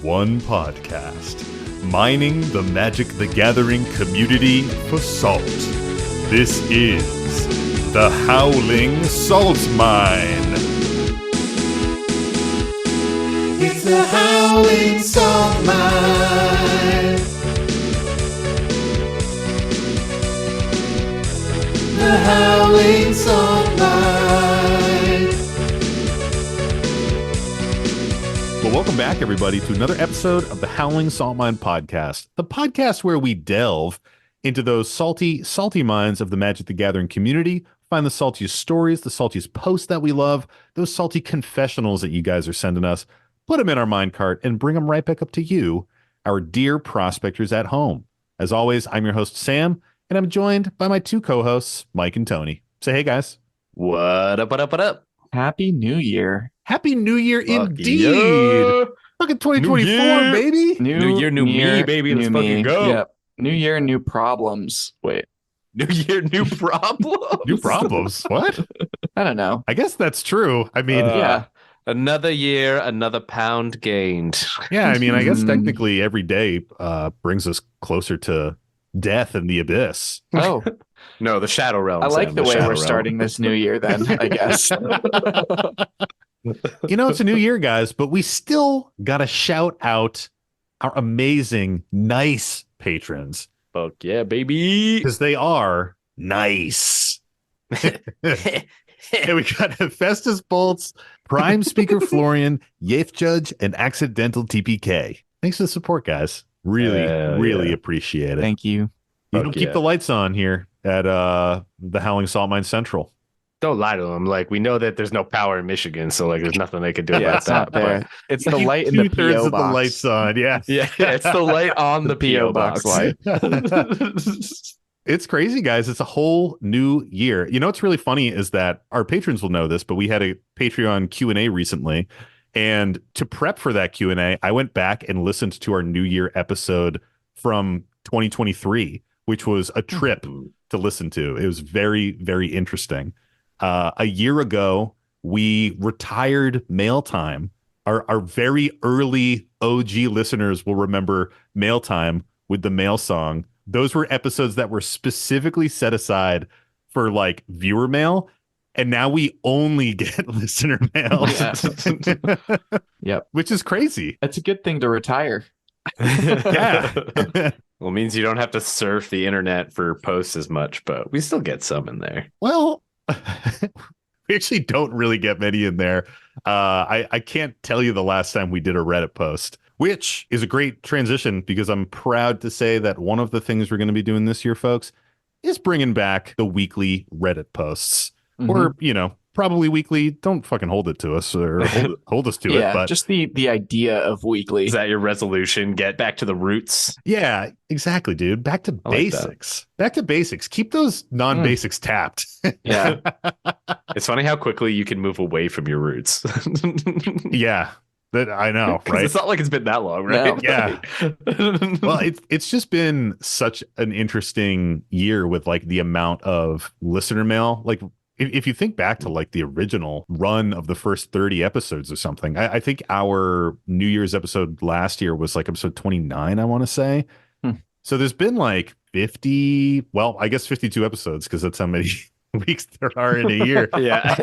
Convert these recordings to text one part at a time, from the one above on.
one podcast, mining the Magic the Gathering community for salt. This is the Howling Salt Mine. It's the Howling Salt Mine. The Howling Salt Mine. Well, welcome back, everybody, to another episode of the Howling Salt Mine podcast, the podcast where we delve into those salty mines of the Magic the Gathering community, find the saltiest stories, the saltiest posts that we love, those salty confessionals that you guys are sending us, put them in our mine cart, and bring them right back up to you, our dear prospectors at home. As always, I'm your host, Sam, and I'm joined by my two co-hosts, Mike and Tony. Say hey, guys. What up, what up, what up? Happy New Year. Happy New Year indeed. Yeah. Fucking 2024, New baby. New year, new me, baby. Let's fucking go. Yep. New year, new problems. Wait, New year, new problems. New problems. What? I don't know. I guess that's true. I mean, Yeah. Another year, another pound gained. yeah, I mean, I guess technically every day brings us closer to death and the abyss. Oh, No, the Shadow Realm. I like Sam, the way Shadow we're Realm. starting this new year then, I guess. You know, it's a new year, guys, but we still got to shout out our amazing, nice patrons Fuck yeah, baby. because they are nice. And we got Hephaestus Bolts, Prime Speaker Florian, Yaith Judge, and Accidental TPK. Thanks for the support, guys. Really, Hell really yeah. appreciate it. Thank you. You Fuck don't keep yeah. the lights on here at the Howling Salt Mine Central. Don't lie to them. Like, we know that there's no power in Michigan, so like there's nothing they could do Yeah, about it's that. not there. It's the light in the Two-thirds PO of box. the lights on, yeah. But, yeah, it's the light on the PO box light. It's crazy, guys. It's a whole new year. You know what's really funny is that our patrons will know this, but we had a Patreon Q&A recently, and to prep for that Q&A, I went back and listened to our New Year episode from 2023, which was a trip to listen to. It was very, very interesting. A year ago, we retired Mail Time. Our very early OG listeners will remember Mail Time with the mail song. Those were episodes that were specifically set aside for like viewer mail. And now we only get listener mail, Yep. which is crazy. It's a good thing to retire. Yeah. Well, it means you don't have to surf the internet for posts as much, but we still get some in there. Well, we actually don't really get many in there. I can't tell you the last time we did a Reddit post, which is a great transition because I'm proud to say that one of the things we're going to be doing this year, folks, is bringing back the weekly Reddit posts. Or, you know, probably weekly. Don't fucking hold it to us or hold us to it. Yeah, But just the idea of weekly. Is that your resolution? Get back to the roots. yeah, exactly, dude. Back to I like that. basics. Back to basics. Keep those non-basics tapped. Yeah. It's funny how quickly you can move away from your roots. Yeah, that I know, 'Cause right? it's not like it's been that long, right? No. Yeah. Well, it's just been such an interesting year with like the amount of listener mail. Like if you think back to like the original run of the first 30 episodes or something, I think our New Year's episode last year was like episode 29, I want to say. So there's been like 50, well, I guess 52 episodes because that's how many weeks there are in a year. Yeah.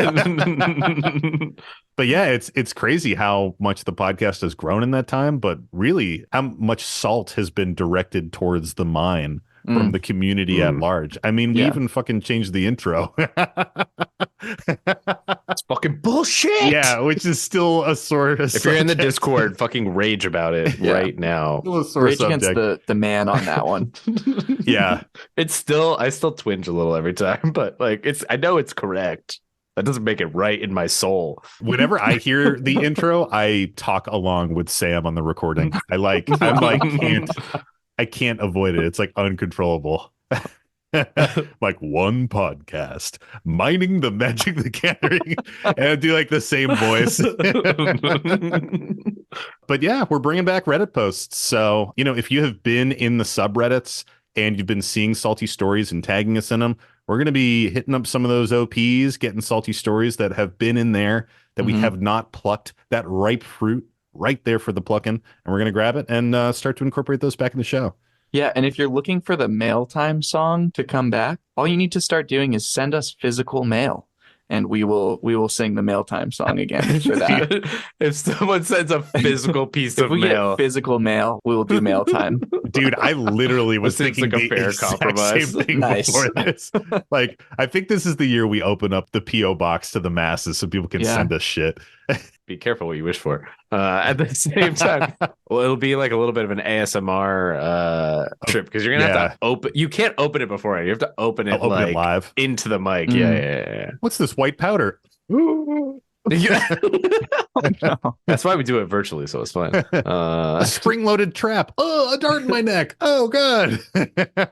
But yeah, it's crazy how much the podcast has grown in that time, but really how much salt has been directed towards the mine from the community at large. I mean, we Yeah. even fucking changed the intro. It's fucking bullshit. Yeah, which is still a sort of If you're in the subject. Discord, fucking rage about it Yeah. right now. Still a sore Rage against subject. the man on that one. Yeah. I still twinge a little every time, but like I know it's correct. That doesn't make it right in my soul. Whenever I hear the intro, I talk along with Sam on the recording. I'm like I can't avoid it. It's like uncontrollable. Like one podcast, mining the Magic the Gathering, and I do like the same voice. But yeah, we're bringing back Reddit posts. So, you know, if you have been in the subreddits and you've been seeing salty stories and tagging us in them, we're going to be hitting up some of those OPs, getting salty stories that have been in there that we have not plucked that ripe fruit right there for the plucking, and we're going to grab it and start to incorporate those back in the show. Yeah, and if you're looking for the mail time song to come back, all you need to start doing is send us physical mail, and we will sing the mail time song again for that. If someone sends a physical piece If of we mail, get physical mail, we will do mail time. Dude, I literally was That seems thinking like a the fair exact compromise. same thing Nice. before this. Like, I think this is the year we open up the PO box to the masses so people can Yeah. send us shit. be careful what you wish for. At the same time, well, it'll be like a little bit of an ASMR trip because you're gonna have to open. You can't open it beforehand. You have to open it I'll open like it live. into the mic. Mm. Yeah. What's this white powder? That's why we do it virtually, so it's fine. A spring-loaded trap. Oh, a dart in my neck. Oh, God.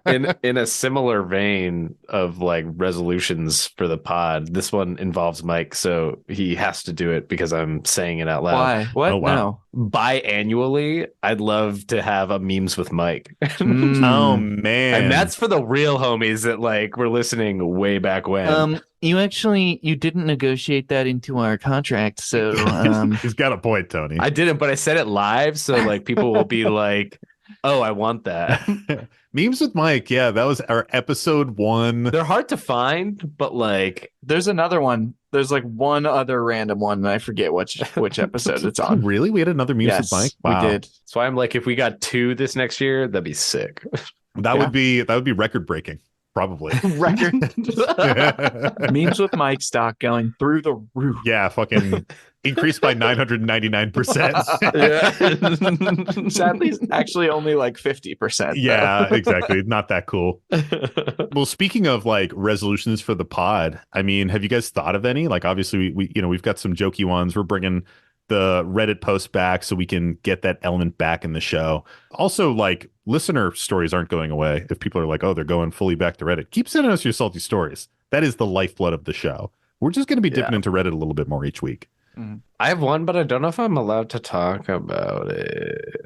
in a similar vein of like resolutions for the pod, this one involves Mike, so he has to do it because I'm saying it out loud. Why? What? Oh, wow. No. Biannually, I'd love to have a memes with Mike. Oh, man. And that's for the real homies that like were listening way back when. You didn't negotiate that into our contract, so He's got a point, Tony. I didn't, but I said it live, so like people will be like, "Oh, I want that." Memes with Mike. Yeah, that was our episode 1. They're hard to find, but like, there's another one. There's like one other random one, and I forget which episode it's Oh, on. really? We had another Memes Yes, with Mike? Wow. we did. that's why I'm like, if we got 2 this next year, that'd be sick. That would be record breaking, probably. Record memes with Mike stock going through the roof. Yeah, fucking increased by 999%. Yeah. Sadly, it's actually only like 50%. Yeah, exactly. Not that cool. Well, speaking of like resolutions for the pod, I mean, have you guys thought of any? Like, obviously, we've got some jokey ones. We're bringing the Reddit post back so we can get that element back in the show. Also, like, listener stories aren't going away. If people are like, oh, they're going fully back to Reddit, keep sending us your salty stories. That is the lifeblood of the show. We're just going to be dipping into Reddit a little bit more each week. I have one, but I don't know if I'm allowed to talk about it.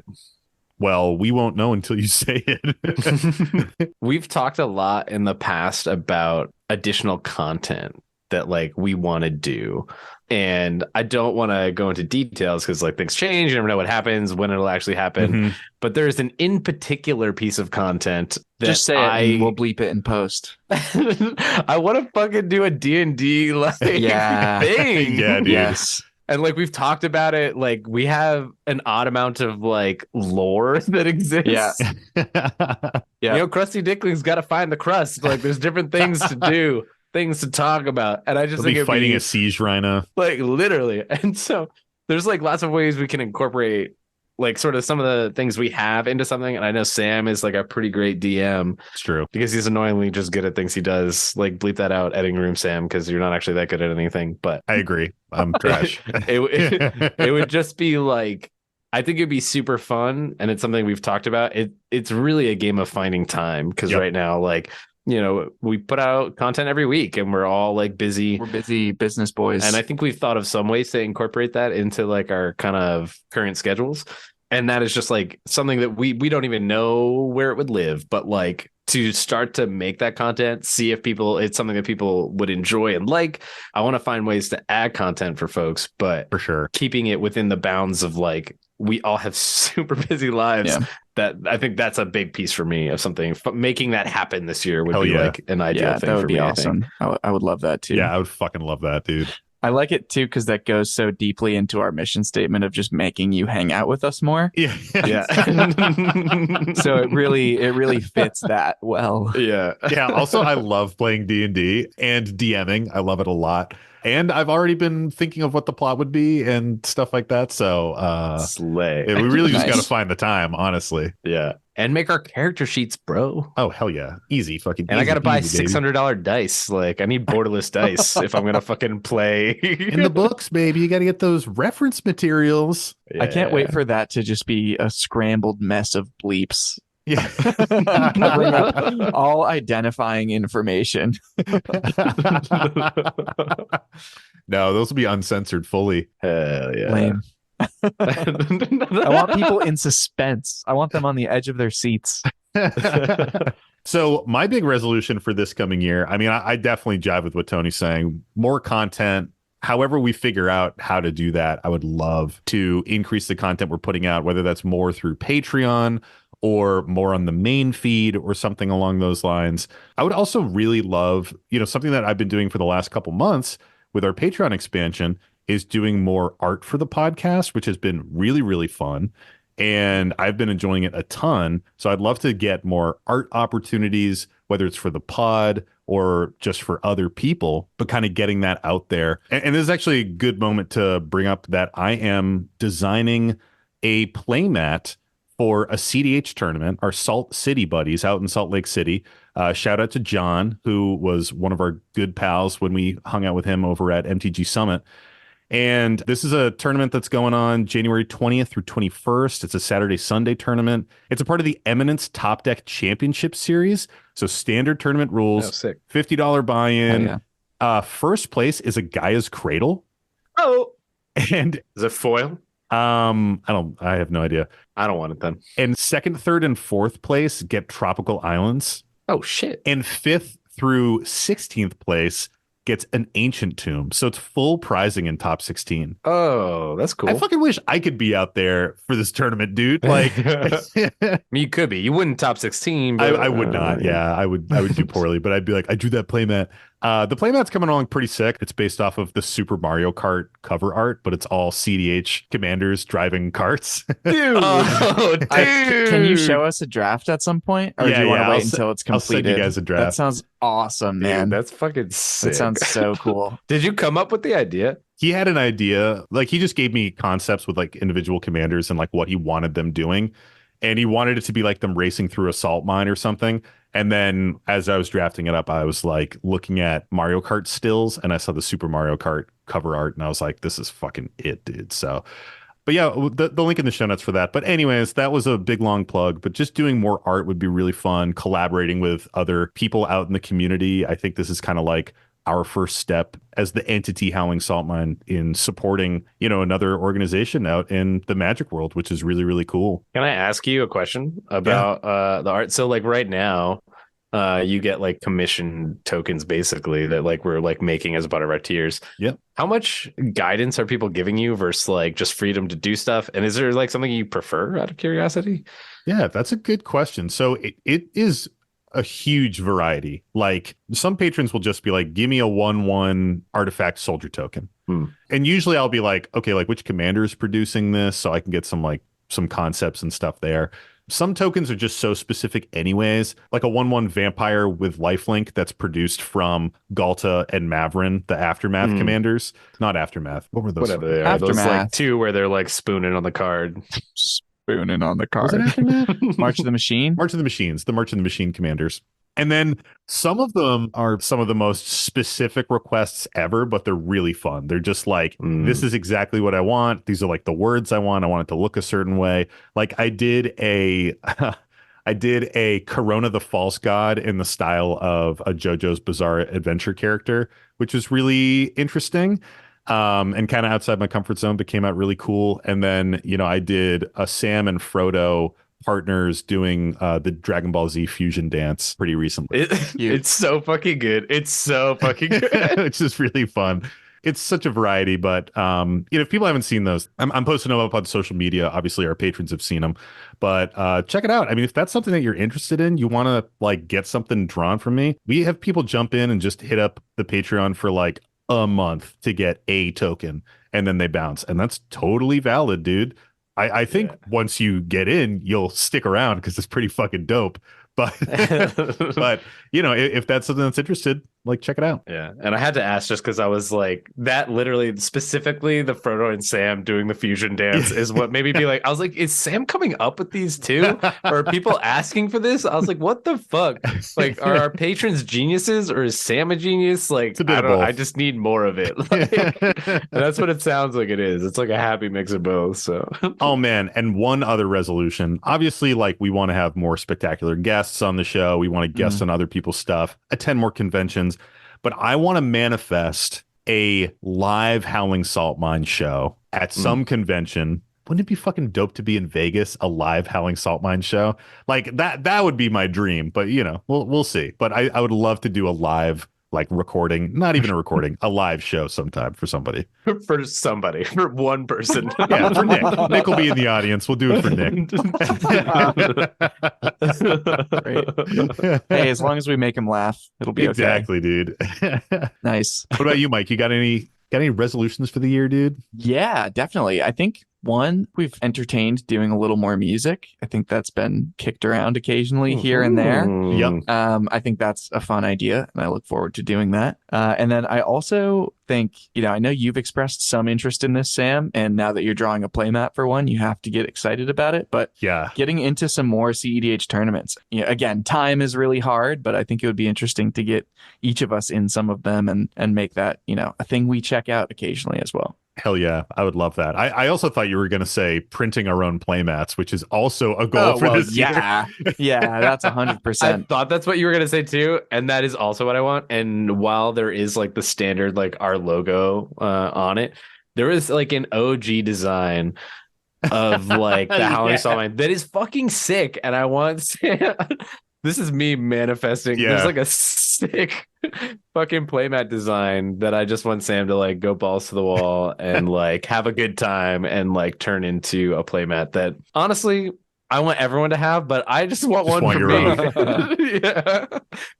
Well, we won't know until you say it. We've talked a lot in the past about additional content that like we want to do. And I don't want to go into details because like things change. You never know what happens, when it'll actually happen. Mhm. But there's an in particular piece of content that Just say it and we'll bleep it in post. I want to fucking do a D&D like Yeah. thing. Yeah, dude. Yes. And like we've talked about it, like we have an odd amount of like lore that exists. Yeah. Yeah. You know, Krusty Dickling's got to find the crust. Like there's different things to do, things to talk about. And I just They'll think be it'd fighting be, a siege rhino. like literally. And so there's like lots of ways we can incorporate like sort of some of the things we have into something. And I know Sam is like a pretty great DM It's true. because he's annoyingly just good at things he does. Like bleep that out, editing room Sam, because you're not actually that good at anything. But I agree. I'm trash. it would just be like, I think it'd be super fun, and it's something we've talked about. It's really a game of finding time because Yep. right now, like, you know, we put out content every week and we're all like busy. We're busy business boys. And I think we've thought of some ways to incorporate that into like our kind of current schedules. And that is just like something that we don't even know where it would live, but like to start to make that content, see if it's something that people would enjoy and like. I want to find ways to add content for folks, but For sure. keeping it within the bounds of like, we all have super busy lives. Yeah. That I think that's a big piece for me of something. Making that happen this year would Hell be yeah. like an ideal yeah, thing that would for be me. I think. awesome. I would love that too. Yeah, I would fucking love that, dude. I like it too because that goes so deeply into our mission statement of just making you hang out with us more. Yeah. Yeah. So it really fits that well. Yeah. Yeah. Also, I love playing D&D and DMing. I love it a lot. And I've already been thinking of what the plot would be and stuff like that. So Slay. we really just Nice. got to find the time, honestly. Yeah. And make our character sheets, bro. Oh, hell yeah. Easy. Fucking And I easy gotta buy peasy, baby. $600 dice. Like I need borderless dice if I'm gonna fucking play. In the books, baby. You got to get those reference materials. I can't wait for that to just be a scrambled mess of bleeps. Yeah. Covering up all identifying information. No, those will be uncensored fully. Hell yeah. Lame. I want people in suspense. I want them on the edge of their seats. So my big resolution for this coming year, I mean, I definitely jive with what Tony's saying. More content, however we figure out how to do that, I would love to increase the content we're putting out, whether that's more through Patreon or more on the main feed or something along those lines. I would also really love, something that I've been doing for the last couple months with our Patreon expansion is doing more art for the podcast, which has been really, really fun. And I've been enjoying it a ton. So I'd love to get more art opportunities, whether it's for the pod or just for other people, but kind of getting that out there. And this is actually a good moment to bring up that I am designing a playmat for a cEDH tournament, our Salt City buddies out in Salt Lake City. Shout out to John, who was one of our good pals when we hung out with him over at MTG Summit. And this is a tournament that's going on January 20th through 21st. It's a Saturday-Sunday tournament. It's a part of the Eminence Top Deck Championship Series. So standard tournament rules, sick. $50 buy-in. Yeah. First place is a Gaia's Cradle. Oh, And is it foil? I have no idea. I don't want it then. And second, third, and fourth place get Tropical Islands. Oh shit. And fifth through 16th place gets an Ancient Tomb. So it's full prizing in top 16. Oh, that's cool. I fucking wish I could be out there for this tournament, dude. Like, I mean, you could be. You wouldn't top 16. But, I would not. Yeah, I would do poorly, but I'd be like, I drew that playmat. The playmat's coming along pretty sick. It's based off of the Super Mario Kart cover art, but it's all cEDH commanders driving carts. Dude. Oh, dude. Can you show us a draft at some point? Or do you want to wait until it's I'll send completed? you guys a draft. That sounds awesome, man. Dude, that's fucking sick. That sounds so cool. Did you come up with the idea? He had an idea. Like, he just gave me concepts with like individual commanders and like what he wanted them doing. And he wanted it to be like them racing through a salt mine or something. And then as I was drafting it up, I was like looking at Mario Kart stills and I saw the Super Mario Kart cover art and I was like, this is fucking it, dude. So, but yeah, the link in the show notes for that. But anyways, that was a big, long plug, but just doing more art would be really fun. Collaborating with other people out in the community. I think this is kind of like our first step as the entity Howling Salt Mine in supporting, another organization out in the Magic world, which is really, really cool. Can I ask you a question about the art? So like right now, you get like commission tokens basically that like we're like making as part of our tiers. Yep. How much guidance are people giving you versus like just freedom to do stuff? And is there like something you prefer out of curiosity? Yeah, that's a good question. So it is a huge variety. Like some patrons will just be like, give me a 1/1 artifact soldier token. And usually I'll be like, okay, like which commander is producing this? So I can get some concepts and stuff there. Some tokens are just so specific anyways, like a 1/1 vampire with lifelink that's produced from Galta and Mavrin, the Aftermath commanders. Not Aftermath. What were those? Whatever they are. Those like Aftermath. two where they're like spooning on the card. Spooning on the Was it card. Aftermath? March of the Machine. March of the Machines, the March of the Machine commanders. And then some of them are some of the most specific requests ever, but they're really fun. They're just like, this is exactly what I want. These are like the words I want. I want it to look a certain way. Like I did a Corona the False God in the style of a JoJo's Bizarre Adventure character, which was really interesting. And kind of outside my comfort zone, but came out really cool. And then, I did a Sam and Frodo partners doing the Dragon Ball Z fusion dance pretty recently. It's so fucking good. It's so fucking good. It's just really fun. It's such a variety, but if people haven't seen those, I'm posting them up on social media. Obviously, our patrons have seen them, but check it out. I mean, if that's something that you're interested in, you want to like get something drawn from me. We have people jump in and just hit up the Patreon for like a month to get a token, and then they bounce, and that's totally valid, dude. I think once you get in, you'll stick around because it's pretty fucking dope. But but if that's something that's interested, like check it out. Yeah. And I had to ask just because I was like, that literally specifically the Frodo and Sam doing the fusion dance is what made me be like, I was like, is Sam coming up with these too? Or are people asking for this? I was like, what the fuck? Like, are our patrons geniuses or is Sam a genius? Like, I don't know. I just need more of it. Like, and that's what it sounds like it is. It's like a happy mix of both. So oh man. And one other resolution. Obviously, like we want to have more spectacular guests on the show. We want to guest on other people's stuff, attend more conventions. But I want to manifest a live Howling Salt Mine show at some convention. Wouldn't it be fucking dope to be in Vegas, a live Howling Salt Mine show? Like that would be my dream, but we'll see. But I would love to do a live like recording, not even a recording, a live show sometime for somebody. For somebody, for one person. Yeah, for Nick. Nick will be in the audience. We'll do it for Nick. Great. Hey, as long as we make him laugh, it'll be exactly, dude. Nice. What about you, Mike? You got any resolutions for the year, dude? Yeah, definitely. I think one, we've entertained doing a little more music. I think that's been kicked around occasionally here and there. Yep. I think that's a fun idea, and I look forward to doing that. And then I also think, I know you've expressed some interest in this, Sam, and now that you're drawing a playmat for one, you have to get excited about it. But yeah, getting into some more cEDH tournaments. Again, time is really hard, but I think it would be interesting to get each of us in some of them and make that, a thing we check out occasionally as well. Hell yeah, I would love that. I also thought you were going to say printing our own playmats, which is also a goal for this year. Yeah, that's 100%. I thought that's what you were going to say too, and that is also what I want. And while there is like the standard, like our logo on it, there is like an OG design of like the Howling Songline that is fucking sick, and I want this is me manifesting. Yeah. There's like a sick fucking playmat design that I just want Sam to like go balls to the wall and like have a good time and like turn into a playmat that honestly I want everyone to have, but I just want one for me. Yeah,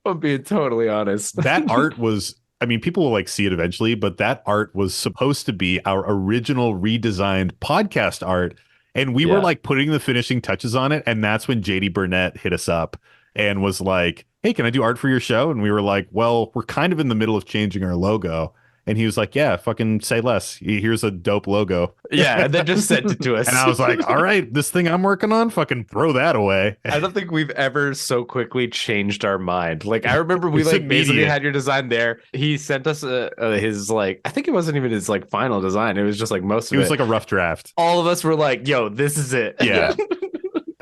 I'm being totally honest. That art was, I mean, people will like see it eventually, but that art was supposed to be our original redesigned podcast art. And we were like putting the finishing touches on it. And that's when JD Burnett hit us up and was like, hey, can I do art for your show? And we were like, well, we're kind of in the middle of changing our logo. And he was like, yeah, fucking say less. Here's a dope logo. Yeah, and then just sent it to us. And I was like, all right, this thing I'm working on, fucking throw that away. I don't think we've ever so quickly changed our mind. Like, I remember we like basically had your design there. He sent us his like, I think it wasn't even his like final design. It was just like most of it. It was like a rough draft. All of us were like, yo, this is it. Yeah.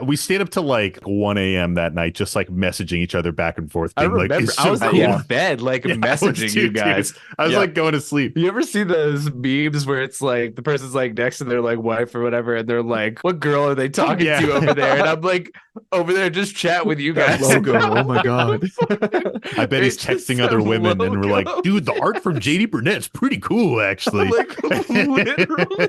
We stayed up till like 1 a.m. that night, just like messaging each other back and forth. Being I remember. Like, I was in bed, like messaging you guys. I was like going to sleep. You ever see those memes where it's like the person's like next to their like wife or whatever, and they're like, "What girl are they talking to over there?" And I'm like, over there just chat with you guys. Logo. Oh my god. I bet he's texting other women, and we're like, "Dude, the art from JD Burnett's pretty cool, actually." Like, literally.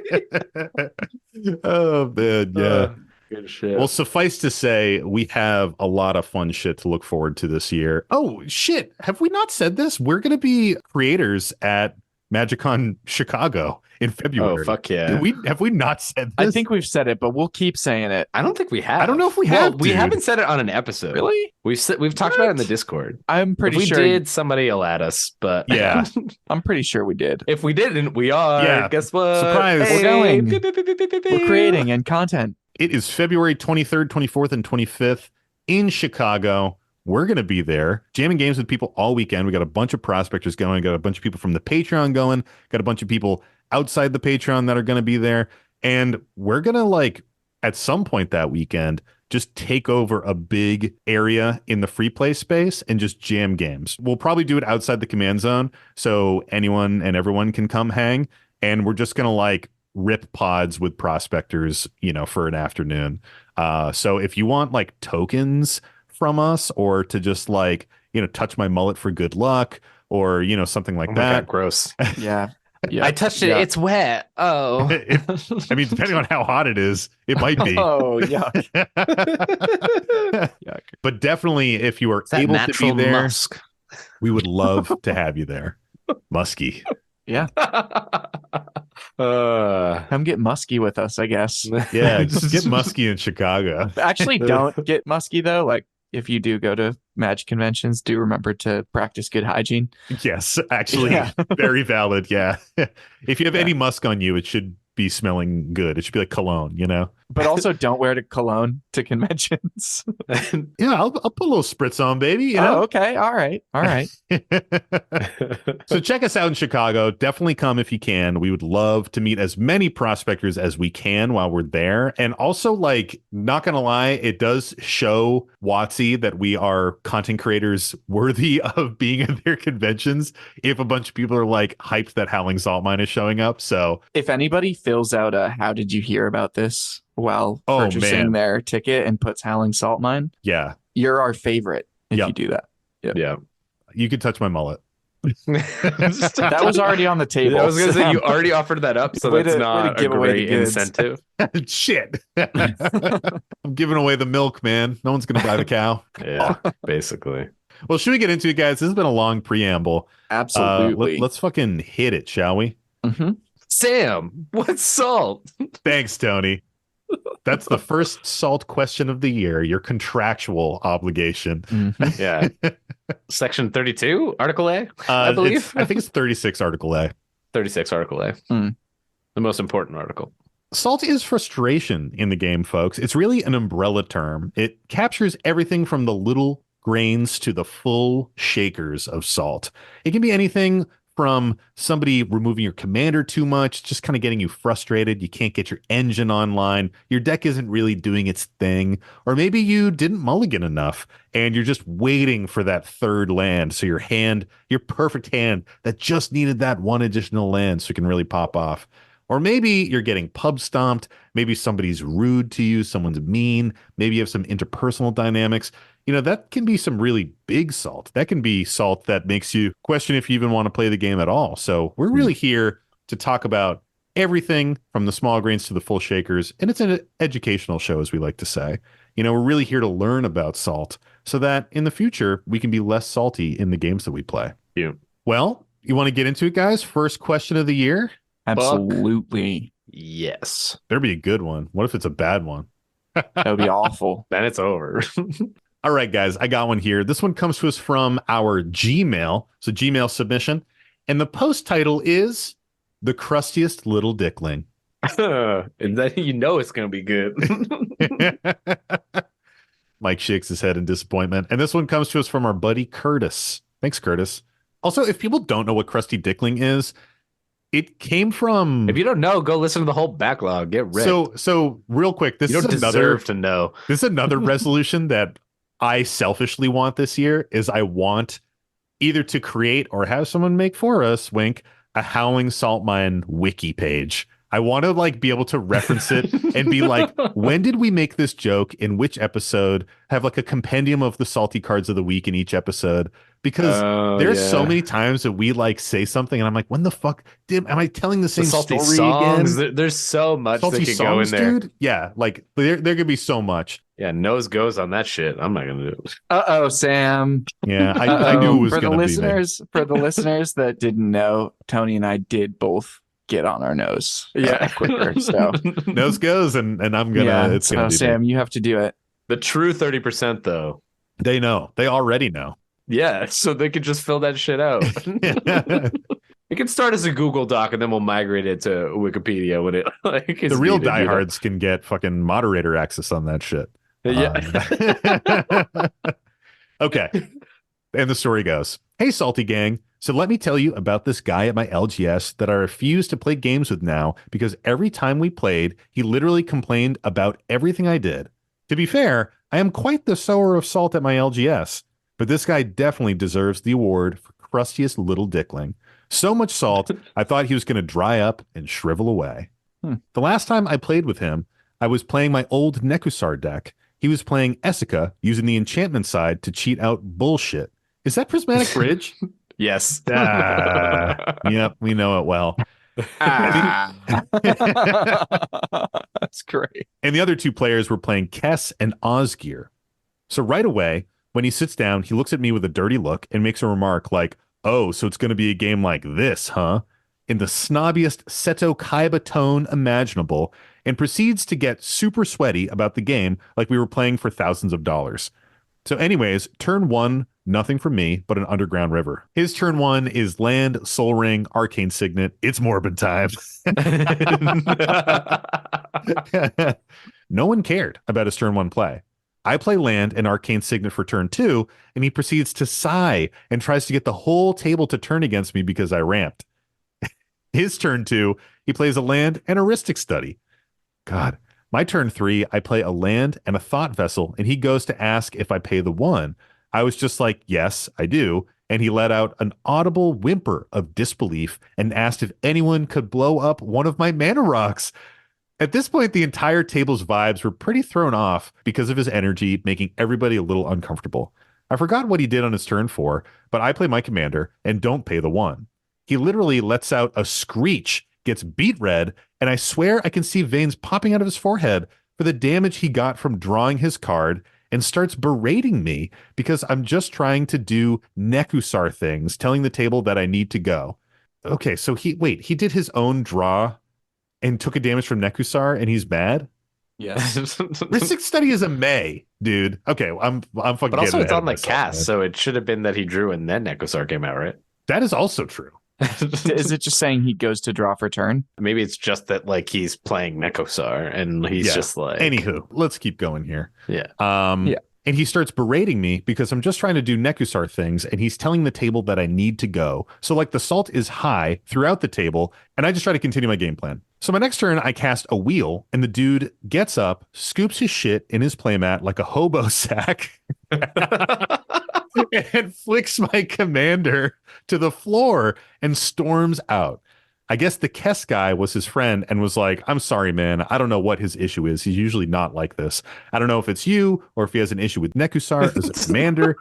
Oh man, yeah. Good shit. Well, suffice to say, we have a lot of fun shit to look forward to this year. Oh, shit. Have we not said this? We're going to be creators at MagicCon Chicago in February. Oh, fuck yeah. Have we not said this? I think we've said it, but we'll keep saying it. I don't think we have. I don't know if we have. We haven't said it on an episode. Really? We've talked about it in the Discord. I'm pretty if sure we did, somebody will at us. But yeah, I'm pretty sure we did. If we didn't, we are. Yeah. Guess what? Surprise. We're going. We're creating and content. It is February 23rd, 24th, and 25th in Chicago. We're going to be there jamming games with people all weekend. We got a bunch of prospectors going, got a bunch of people from the Patreon going, got a bunch of people outside the Patreon that are going to be there. And we're going to like at some point that weekend, just take over a big area in the free play space and just jam games. We'll probably do it outside the command zone so anyone and everyone can come hang. And we're just going to like rip pods with prospectors, for an afternoon. So if you want like tokens from us or to just like, touch my mullet for good luck or, something like that. God, gross. Yeah. I touched it. Yeah. It's wet. Oh, depending on how hot it is, it might be. Oh, yuck. Yuck. But definitely, if you are able to be there, musk. We would love to have you there. Musky. Yeah. Come get musky with us, I guess. Yeah, just get musky in Chicago. Actually, don't get musky though. Like, if you do go to Magic conventions, do remember to practice good hygiene. Yes, actually, very valid. Yeah. If you have any musk on you, it should be smelling good. It should be like cologne, But also don't wear cologne to conventions. Yeah, I'll put a little spritz on, baby. Oh, okay. All right. So check us out in Chicago. Definitely come if you can. We would love to meet as many prospectors as we can while we're there. And also, like, not gonna lie, it does show WotC that we are content creators worthy of being at their conventions if a bunch of people are like hyped that Howling Salt Mine is showing up. So if anybody fills out a how did you hear about this while purchasing their ticket and puts Howling Salt Mine, yeah, you're our favorite if you do that. Yeah. You can touch my mullet. That was already on the table. I was gonna say Sam. you already offered that up, so Way that's to not a give away the great goods. incentive. Shit. I'm giving away the milk, man. No one's going to buy the cow. Yeah, basically. Well, should we get into it, guys? This has been a long preamble. Absolutely. Let's fucking hit it, shall we? Mm-hmm. Sam, what's salt? Thanks, Tony. That's the first salt question of the year, your contractual obligation. Mm-hmm. Yeah. Section 32, Article A, I believe. I think it's 36, Article A. 36, Article A. Mm. The most important article. Salt is frustration in the game, folks. It's really an umbrella term. It captures everything from the little grains to the full shakers of salt. It can be anything from somebody removing your commander too much, just kind of getting you frustrated. You can't get your engine online. Your deck isn't really doing its thing. Or maybe you didn't mulligan enough and you're just waiting for that third land. So your perfect hand that just needed that one additional land so it can really pop off. Or maybe you're getting pub stomped. Maybe somebody's rude to you. Someone's mean. Maybe you have some interpersonal dynamics. That can be some really big salt. That can be salt that makes you question if you even want to play the game at all. So we're really here to talk about everything from the small grains to the full shakers. And it's an educational show, as we like to say. We're really here to learn about salt so that in the future, we can be less salty in the games that we play. Yeah. Well, you want to get into it, guys? First question of the year? Absolutely. Yes. There'd be a good one. What if it's a bad one? That would be awful. Then it's over. All right, guys, I got one here. This one comes to us from our Gmail. So Gmail submission. And the post title is The Crustiest Little Dickling. And then it's going to be good. Mike shakes his head in disappointment. And this one comes to us from our buddy Curtis. Thanks, Curtis. Also, if people don't know what Crusty Dickling is, it came from... If you don't know, go listen to the whole backlog. Get ready. So real quick, you don't deserve to know. This is another resolution that I selfishly want this year is I want either to create or have someone make for us, wink, a Howling Salt Mine wiki page. I want to be able to reference it and be like, when did we make this joke in which episode? Have a compendium of the salty cards of the week in each episode. Because there's so many times that we say something and I'm like, when the fuck am I telling the same salty story songs again? There's so much salty that could songs, go in there. Dude? Yeah, there could be so much. Yeah, nose goes on that shit. I'm not gonna do it. Uh-oh, Sam. Yeah, I knew it was for the gonna be me. For the listeners that didn't know, Tony and I did both get on our nose quicker. So nose goes and I'm gonna it's gonna be Sam, me. you have to do it. The true 30% though. They know. They already know. Yeah, so they could just fill that shit out. It can start as a Google Doc and then we'll migrate it to Wikipedia when it is the real needed, diehards can get fucking moderator access on that shit. Yeah. Okay. And the story goes, hey, Salty Gang. So let me tell you about this guy at my LGS that I refuse to play games with now because every time we played, he literally complained about everything I did. To be fair, I am quite the sower of salt at my LGS, but this guy definitely deserves the award for crustiest little dickling. So much salt, I thought he was going to dry up and shrivel away. The last time I played with him, I was playing my old Nekusar deck. He was playing Essica using the enchantment side to cheat out bullshit. Is that Prismatic Bridge? Yes. Yep, we know it well. That's great. And the other two players were playing Kess and Osgear. So right away, when he sits down, he looks at me with a dirty look and makes a remark like, oh, so it's going to be a game like this, huh? In the snobbiest Seto Kaiba tone imaginable, and proceeds to get super sweaty about the game like we were playing for thousands of dollars. So anyways, turn one, nothing from me, but an underground river. His turn one is land, soul ring, arcane signet. It's Morbid time. No one cared about his turn one play. I play land and arcane signet for turn two, and he proceeds to sigh and tries to get the whole table to turn against me because I ramped. His turn two, he plays a land and a Ristic Study. God. My turn three, I play a land and a thought vessel, and he goes to ask if I pay the one. I was just like, yes, I do. And he let out an audible whimper of disbelief and asked if anyone could blow up one of my mana rocks. At this point, the entire table's vibes were pretty thrown off because of his energy, making everybody a little uncomfortable. I forgot what he did on his turn 4, but I play my commander and don't pay the 1. He literally lets out a screech, gets beat red, and I swear I can see veins popping out of his forehead for the damage he got from drawing his card, and starts berating me because I'm just trying to do Nekusar things, telling the table that I need to go. Okay, so he did his own draw and took a damage from Nekusar and he's mad? Yes. Ristic Study is a May, dude. Okay, I'm fucking. But also, getting it's ahead on of the myself, cast, man. so it should have been that he drew and then Nekosar came out, right? That is also true. Is it just saying he goes to draw for turn? Maybe it's just that like he's playing Nekosar and he's Yeah. just like. Anywho, let's keep going here. Yeah. Yeah. And he starts berating me because I'm just trying to do Nekusar things, and he's telling the table that I need to go. So like the salt is high throughout the table, and I just try to continue my game plan. So my next turn, I cast a wheel, and the dude gets up, scoops his shit in his playmat like a hobo sack, and flicks my commander to the floor and storms out. I guess the Kess guy was his friend and was like, I'm sorry, man. I don't know what his issue is. He's usually not like this. I don't know if it's you or if he has an issue with Nekusar as a commander,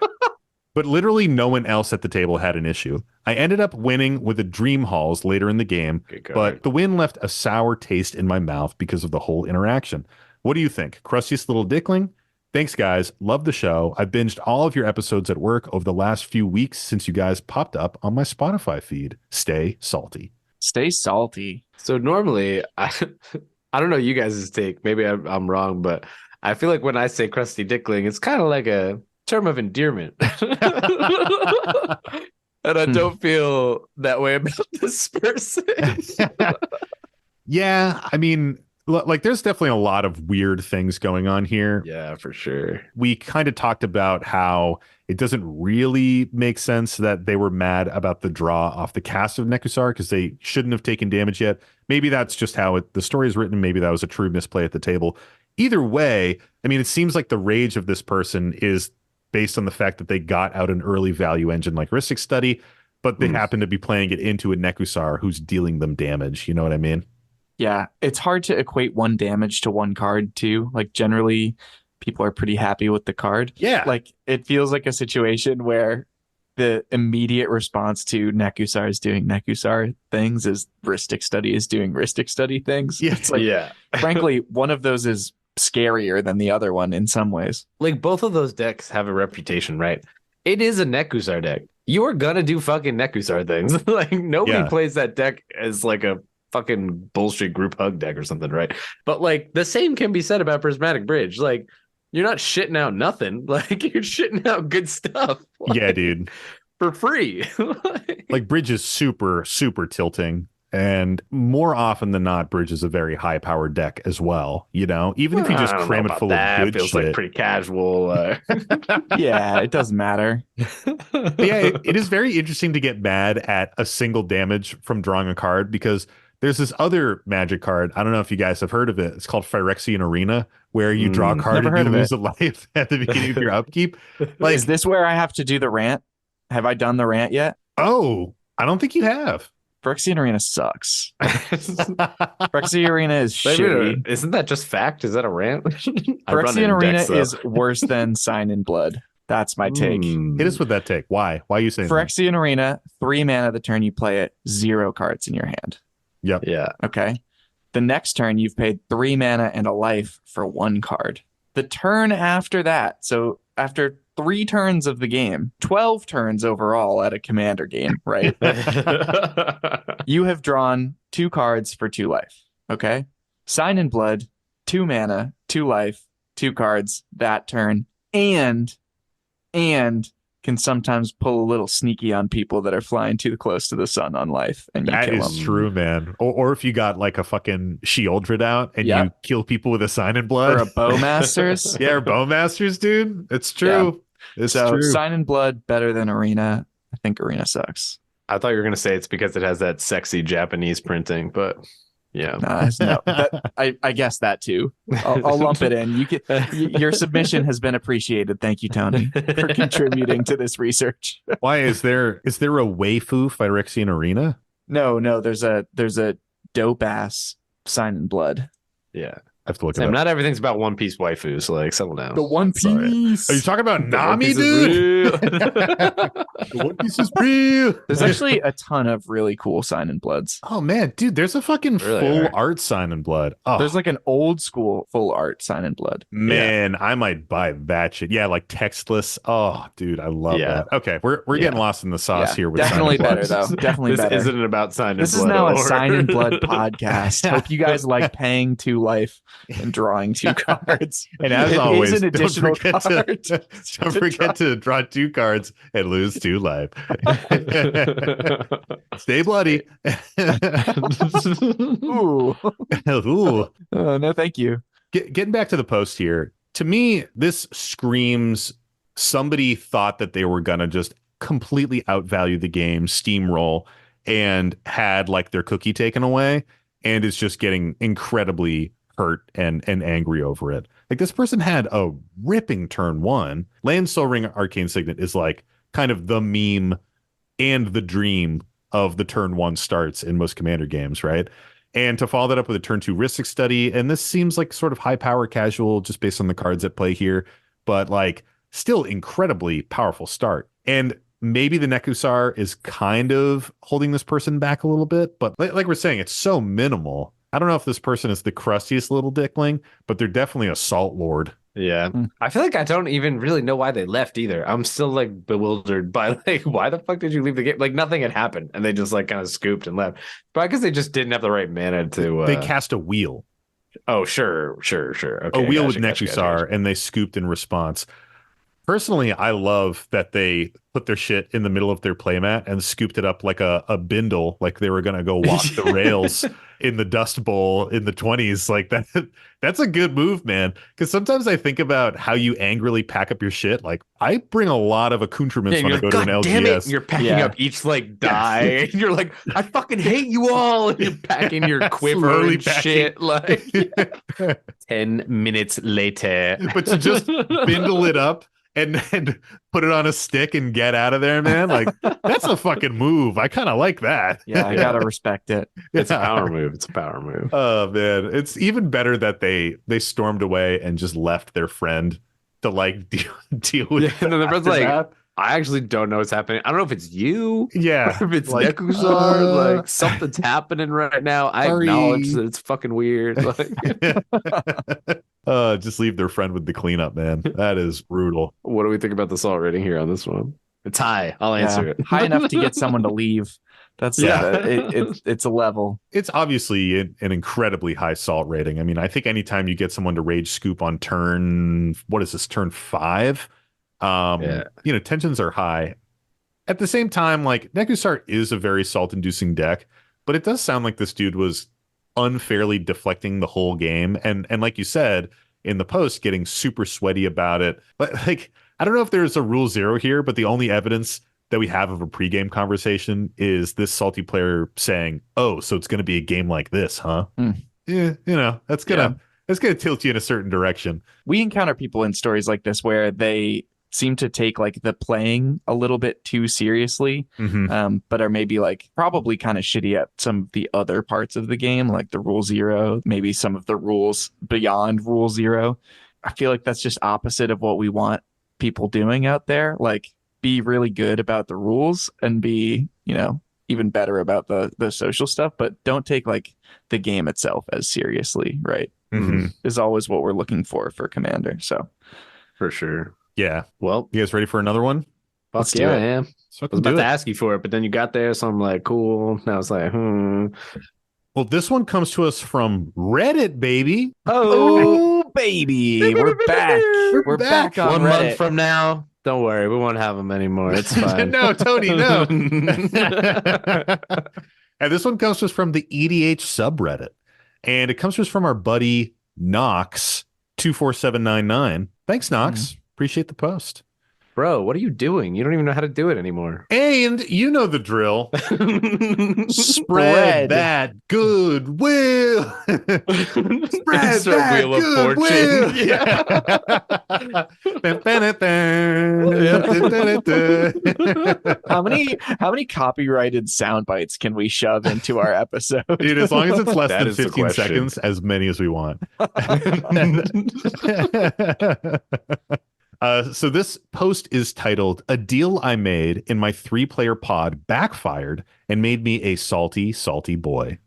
but literally no one else at the table had an issue. I ended up winning with the Dream Halls later in the game, but the win left a sour taste in my mouth because of the whole interaction. What do you think? Crustiest little dickling? Thanks, guys. Love the show. I binged all of your episodes at work over the last few weeks since you guys popped up on my Spotify feed. Stay salty. Stay salty. So normally, I don't know you guys' take. Maybe I'm wrong, but I feel like when I say crusty dickling, it's kind of like a term of endearment. And I don't feel that way about this person. Yeah, I mean, like there's definitely a lot of weird things going on here. Yeah, for sure. We kind of talked about how it doesn't really make sense that they were mad about the draw off the cast of Nekusar because they shouldn't have taken damage yet. Maybe that's just how the story is written. Maybe that was a true misplay at the table. Either way, I mean, it seems like the rage of this person is based on the fact that they got out an early value engine like Ristic Study, but they happen to be playing it into a Nekusar who's dealing them damage. You know what I mean? Yeah, it's hard to equate one damage to one card too. Like generally people are pretty happy with the card. Yeah. Like it feels like a situation where the immediate response to Nekusar is doing Nekusar things is Ristic Study is doing Ristic Study things. Yeah. It's like, Yeah. frankly, one of those is scarier than the other one in some ways. Like both of those decks have a reputation, right? It is a Nekusar deck. You are gonna do fucking Nekusar things. Like nobody plays that deck as like a fucking bullshit group hug deck or something, right? But like the same can be said about Prismatic Bridge. Like you're not shitting out nothing. Like you're shitting out good stuff. Like, Yeah, dude. For free. Like Bridge is super, super tilting. And more often than not, Bridge is a very high powered deck as well. You know, even if you just cram it full of good feels shit. like pretty casual. Yeah, it doesn't matter. But yeah, it is very interesting to get mad at a single damage from drawing a card because there's this other Magic card. I don't know if you guys have heard of it. It's called Phyrexian Arena, where you draw a card Never and you heard of lose a life at the beginning of your upkeep. Like, Is this where I have to do the rant? Have I done the rant yet? oh, I don't think you have. Phyrexian Arena sucks. Phyrexian Arena is Wait a minute, shitty. isn't that just fact? Is that a rant? I run it Phyrexian in Arena decks, though. is worse than Sign in Blood. That's my take. Hit us with that take. Why? Why are you saying that? Phyrexian Arena, 3 mana the turn you play it, 0 cards in your hand. Yep. Yeah. Okay. The next turn, you've paid 3 mana and a life for 1 card. The turn after that, so after 3 turns of the game, 12 turns overall at a commander game, right? You have drawn 2 cards for 2 life. Okay. Sign in Blood, 2 mana, 2 life, 2 cards that turn, and can sometimes pull a little sneaky on people that are flying too close to the sun on life, and you That kill is them. true, man. Or if you got like a fucking Shieldred out and you kill people with a Sign in Blood. Or a Bowmasters. Yeah, or Bowmasters, dude. It's true. It's So true. Sign in Blood better than Arena. I think Arena sucks. I thought you were going to say it's because it has that sexy Japanese printing, but yeah. No, I guess that too. I'll lump it in. You can. Your submission has been appreciated. Thank you, Tony, for contributing to this research. Why is there a waifu Phyrexian Arena? No, there's a dope ass Sign in Blood. Yeah. have to look it Sam, up. not everything's about One Piece waifus. Like, settle down. The One Sorry. Piece. Are you talking about The One Nami, Piece is dude? real. The One Piece is real. There's actually a ton of really cool Sign in Bloods. Oh man, dude, there's a fucking Really full are. art Sign in Blood. Oh, There's like an old school full art Sign in Blood. man, I might buy that shit. Yeah, like textless. Oh, dude, I love Yeah. that. Okay, we're getting lost in the sauce here with Definitely Sign in better Blood. though. Definitely This better. isn't about Sign in Blood. This is now a or- Sign in Blood podcast. Hope you guys like paying 2 life and drawing 2 cards. And as It is always, an don't additional forget card to, don't forget to draw 2 cards and lose 2 life. Stay bloody. Ooh. Ooh. Oh, no, thank you. Getting back to the post here, to me, this screams somebody thought that they were going to just completely outvalue the game, steamroll, and had like their cookie taken away, and is just getting incredibly hurt and angry over it. Like, this person had a ripping turn 1. Land Soul Ring Arcane Signet is like kind of the meme and the dream of the turn 1 starts in most Commander games, right? And to follow that up with a turn 2 Rhystic Study, and this seems like sort of high power casual just based on the cards at play here, but like still incredibly powerful start. And maybe the Nekusar is kind of holding this person back a little bit, but like we're saying, it's so minimal. I don't know if this person is the crustiest little dickling, but they're definitely a salt lord. Yeah. Mm. I feel like I don't even really know why they left either. I'm still like bewildered by like, why the fuck did you leave the game? Like, nothing had happened and they just like kind of scooped and left. But I guess they just didn't have the right mana to They cast a wheel. Oh, sure. Okay, A wheel gotcha, with Nekusar, and they scooped in response. Personally, I love that they put their shit in the middle of their playmat and scooped it up like a bindle, like they were gonna go walk the rails in the Dust Bowl in the 20s. Like that's a good move, man. Because sometimes I think about how you angrily pack up your shit. Like, I bring a lot of accoutrements when I go to an God damn it. LGS. And you're packing Yeah. up each like die. And you're like, I fucking hate you all. And you're packing your quiver Slowly and packing. shit. Like 10 minutes later. But to just bindle it up and put it on a stick and get out of there, man. Like, that's a fucking move. I kind of like that. Yeah, I gotta respect it. It's a power move. It's a power move. Oh man, it's even better that they stormed away and just left their friend to like deal with. Yeah, and then the friend's like, aftermath. I actually don't know what's happening. I don't know if it's you. Yeah, Or if it's like, Nekusar, like something's happening right now. I sorry. acknowledge that it's fucking weird. Like, just leave their friend with the cleanup, man. That is brutal. what do we think about the salt rating here on this one? It's high. I'll answer Yeah. it. High enough to get someone to leave. That's Yeah. it's a level. It's obviously an incredibly high salt rating. I mean, I think anytime you get someone to rage scoop on turn, what is this, turn 5? Yeah. Tensions are high. At the same time, like, Nekusar is a very salt-inducing deck, but it does sound like this dude was unfairly deflecting the whole game, and like you said in the post, getting super sweaty about it. But like, I don't know if there's a rule 0 here, but the only evidence that we have of a pregame conversation is this salty player saying, "Oh, so it's going to be a game like this, huh?" Yeah, that's gonna tilt you in a certain direction. We encounter people in stories like this where they seem to take like the playing a little bit too seriously, but are maybe like probably kind of shitty at some of the other parts of the game, like the rule 0, maybe some of the rules beyond rule 0. I feel like that's just opposite of what we want people doing out there. Like, be really good about the rules and be, even better about the social stuff, but don't take like the game itself as seriously, right? Is always what we're looking for Commander. So For sure. Yeah. Well, You guys ready for another one? fuck Let's do yeah, it. I am. I So was about to ask you for it, but then you got there, so I'm like, cool. Now it's like, Well, this one comes to us from Reddit, baby. Oh, baby, we're back. We're back. back on 1 Reddit. month from now, don't worry, we won't have them anymore. It's fine. No, Tony, no. And this one comes to us from the EDH subreddit. And it comes to us from our buddy Knox24799. Thanks, Knox. Appreciate the post. Bro, what are you doing? You don't even know how to do it anymore. And you know the drill. Spread that goodwill. Spread Insert that Wheel of goodwill. Fortune. Yeah. How many copyrighted sound bites can we shove into our episode? Dude, as long as it's less That than is the 15 question. seconds, as many as we want. So this post is titled "A Deal I Made in My 3-Player Pod Backfired and Made Me a Salty, Salty Boy."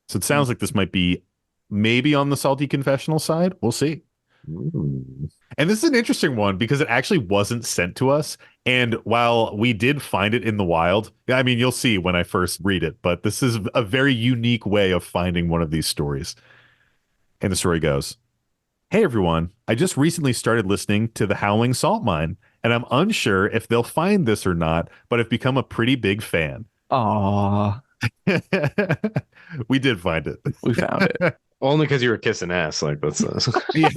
So it sounds like this might be maybe on the salty confessional side. We'll see. Mm. And this is an interesting one because it actually wasn't sent to us. And while we did find it in the wild, I mean, you'll see when I first read it, but this is a very unique way of finding one of these stories. And the story goes, "Hey everyone, I just recently started listening to the Howling Salt Mine, and I'm unsure if they'll find this or not, but I've become a pretty big fan." Aw, We did find it. we found it. Only because you were kissing ass. Like, that's Yeah.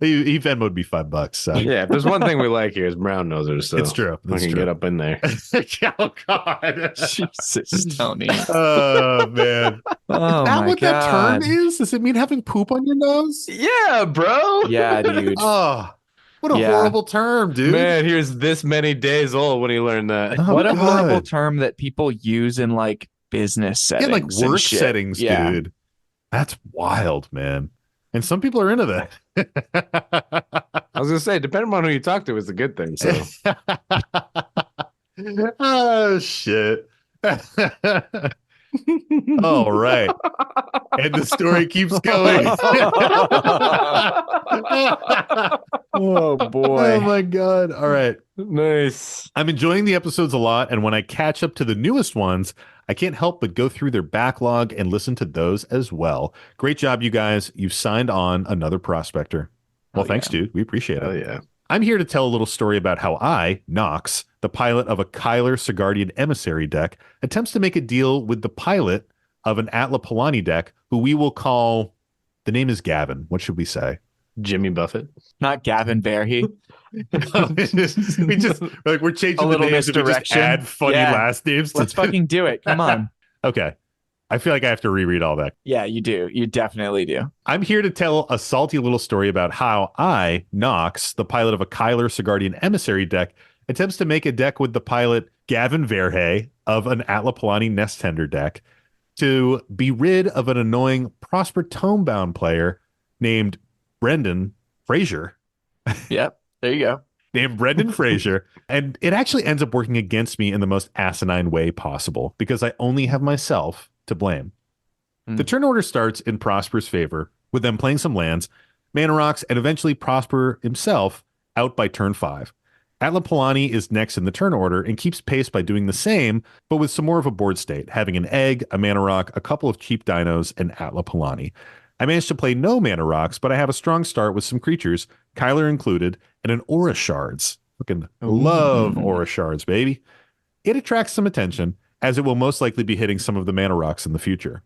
He Venmo'd me $5. So. yeah. If there's one thing we like here is brown nosers. So It's true. I It's can true. get up in there. Oh God. Jesus, Tony. Oh man. Oh Is that my what God. that term is? Does it mean having poop on your nose? Yeah, bro. Yeah, dude. Oh, what a Yeah. horrible term, dude. Man, he was this many days old when he learned that. Oh, What a God. horrible term that people use in like business Yeah, settings. like and work shit. settings, Yeah. dude. That's wild, man. And some people are into that. I was gonna say, depending on who you talk to, is a good thing. So Oh shit. All right. And the story keeps going. Oh boy. Oh my God. All right. nice. I'm enjoying the episodes a lot, and when I catch up to the newest ones, I can't help but go through their backlog and listen to those as well. Great job, you guys. You've signed on another prospector. Well, Oh, thanks, yeah. dude. We appreciate Oh it. yeah. I'm here to tell a little story about how I, Nox, the pilot of a Kyler Sigardian emissary deck, attempts to make a deal with the pilot of an Atla Palani deck, who we will call, the name is Gavin. What should we say? Jimmy Buffett. Not Gavin Verhey. We're changing A the little names and we just misdirection. add funny Yeah. last names. Let's fucking do it. Come on. Okay. I feel like I have to reread all that. Yeah, you do. You definitely do. I'm here to tell a salty little story about how I, Nox, the pilot of a Kyler Sigardian emissary deck, attempts to make a deck with the pilot Gavin Verhey of an Atla Palani Nest Tender deck to be rid of an annoying Prosper Tomebound player named Brendan Frazier. Yep. There you go. Named Brendan Frazier. And it actually ends up working against me in the most asinine way possible because I only have myself to blame. The turn order starts in Prosper's favor, with them playing some lands, mana rocks, and eventually Prosper himself out by turn 5. Atla Palani is next in the turn order and keeps pace by doing the same, but with some more of a board state, having an egg, a mana rock, a couple of cheap dinos, and Atla Palani. I managed to play no mana rocks, but I have a strong start with some creatures, Kyler included, and an Aura Shards. Fucking love Aura Shards, baby. It attracts some attention, as it will most likely be hitting some of the mana rocks in the future.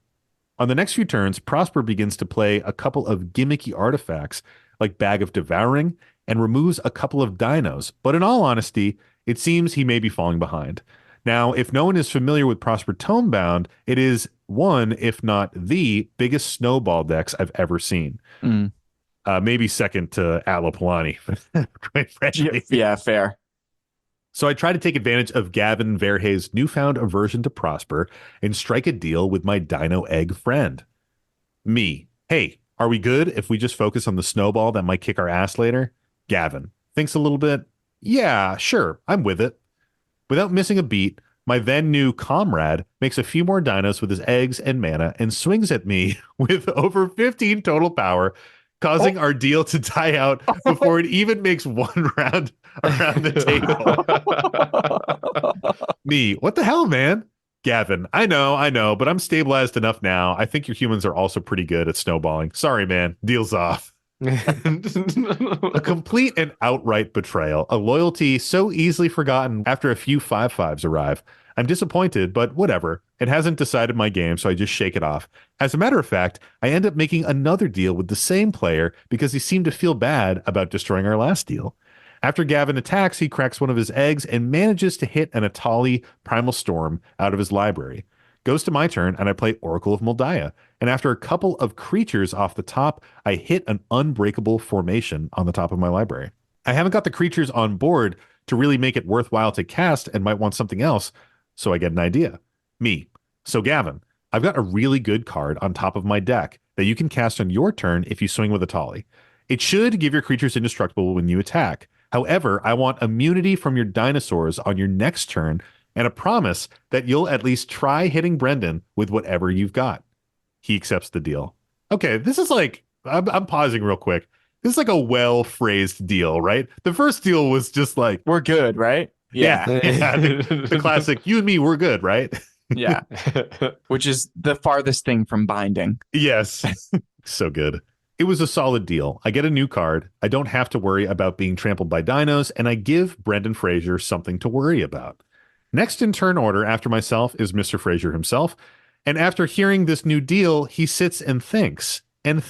On the next few turns, Prosper begins to play a couple of gimmicky artifacts like Bag of Devouring and removes a couple of dinos, but in all honesty, it seems he may be falling behind. Now, if no one is familiar with Prosper Tomebound, it is one, if not the biggest snowball decks I've ever seen. Mm. Maybe second to Atla Palani, quite frankly. Yeah, fair. So I try to take advantage of Gavin Verhey's newfound aversion to Prosper and strike a deal with my Dino Egg friend. Me. Hey, are we good if we just focus on the snowball that might kick our ass later? Gavin. Thinks a little bit. Yeah, sure. I'm with it. Without missing a beat, my then new comrade makes a few more dinos with his eggs and mana and swings at me with over 15 total power, causing our deal to die out before it even makes one round around the table. Me, what the hell, man? Gavin, I know, but I'm stabilized enough now. I think your humans are also pretty good at snowballing. Sorry, man. Deal's off. A complete and outright betrayal, a loyalty so easily forgotten after a few 5/5s arrive. I'm disappointed, but whatever. It hasn't decided my game, so I just shake it off. As a matter of fact, I end up making another deal with the same player because he seemed to feel bad about destroying our last deal. After Gavin attacks, he cracks one of his eggs and manages to hit an Atali Primal Storm out of his library. Goes to my turn, and I play Oracle of Moldiah. And after a couple of creatures off the top, I hit an Unbreakable Formation on the top of my library. I haven't got the creatures on board to really make it worthwhile to cast and might want something else, so I get an idea. Me. So Gavin, I've got a really good card on top of my deck that you can cast on your turn if you swing with Atali. It should give your creatures indestructible when you attack. However, I want immunity from your dinosaurs on your next turn and a promise that you'll at least try hitting Brendan with whatever you've got. He accepts the deal. Okay, this is like, I'm pausing real quick. This is like a well-phrased deal, right? The first deal was just like, We're good, right? yeah, the classic, you and me, we're good, right? Yeah. Which is the farthest thing from binding. Yes. So good. It was a solid deal. I get a new card. I don't have to worry about being trampled by dinos, and I give Brendan Fraser something to worry about. Next in turn order after myself is Mr. Fraser himself. And after hearing this new deal, he sits and thinks, and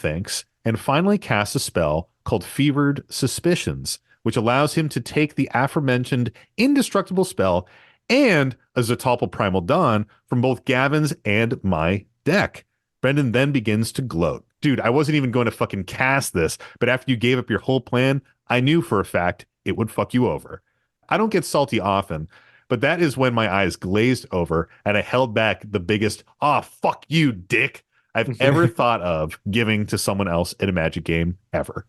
finally casts a spell called Fevered Suspicions, which allows him to take the aforementioned indestructible spell and a Zetalpa Primal Dawn from both Gavin's and my deck. Brendan then begins to gloat. Dude, I wasn't even going to fucking cast this, but after you gave up your whole plan, I knew for a fact it would fuck you over. I don't get salty often, but that is when my eyes glazed over and I held back the biggest, fuck you, dick, I've ever thought of giving to someone else in a Magic game ever.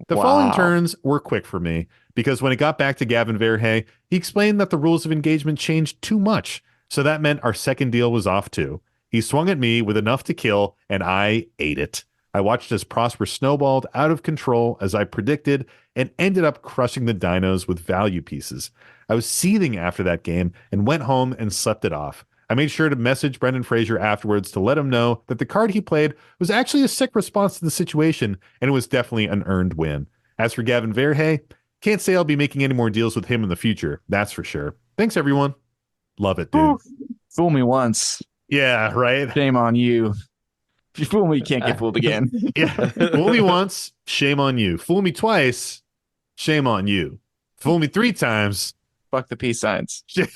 The following turns were quick for me because when it got back to Gavin Verhey, he explained that the rules of engagement changed too much. So that meant our second deal was off too. He swung at me with enough to kill, and I ate it. I watched as Prosper snowballed out of control as I predicted and ended up crushing the dinos with value pieces. I was seething after that game and went home and slept it off. I made sure to message Brendan Fraser afterwards to let him know that the card he played was actually a sick response to the situation, and it was definitely an earned win. As for Gavin Verhey, can't say I'll be making any more deals with him in the future, that's for sure. Thanks, everyone. Love it, dude. Fool me once. Yeah, right? Shame on you. If you fool me, you can't get fooled again. Yeah. Fool me once, shame on you. Fool me twice, shame on you. Fool me 3 times. Fuck the peace signs. Is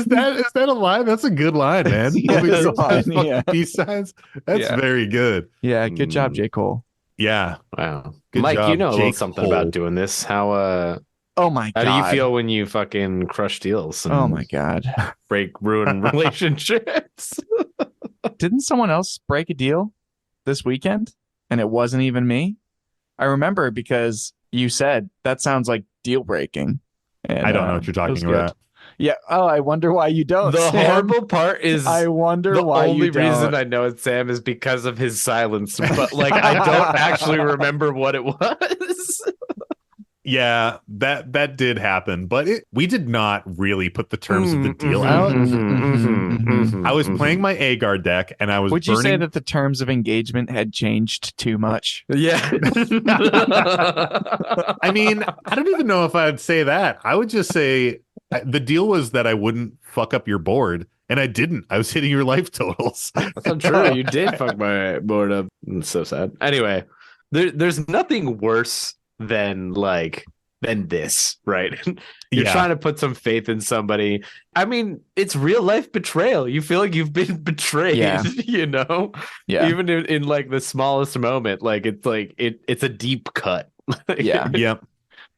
that a line? That's a good line, man. Yeah, it's a line, Fuck yeah. peace signs. That's very good. Yeah, good job, J. Cole. Yeah. Wow. Good Mike, job, you know a little Jake something Cole. about doing this. How Oh my god. do you feel when you fucking crush deals and Oh my god. ruin relationships? Didn't someone else break a deal this weekend and it wasn't even me? I remember because you said that sounds like deal breaking. And, I don't know what you're it was talking good. about. Yeah. Oh, I wonder why you don't. The Sam. horrible part is I wonder the why only you don't. reason I know it's Sam is because of his silence. But like I don't actually remember what it was. Yeah, that did happen, but we did not really put the terms of the deal out. I was playing my Agar deck, and I was Would you say burning- that the terms of engagement had changed too much? Yeah. I mean, I don't even know if I'd say that. I would just say the deal was that I wouldn't fuck up your board, and I didn't. I was hitting your life totals. That's not true. You did fuck my board up. It's so sad. Anyway, there's nothing worse than this, right? You're Yeah. trying to put some faith in somebody. I mean, it's real life betrayal. You feel like you've been betrayed, Yeah. you know? Yeah. Even in like the smallest moment, it's a deep cut. Yeah. Yep.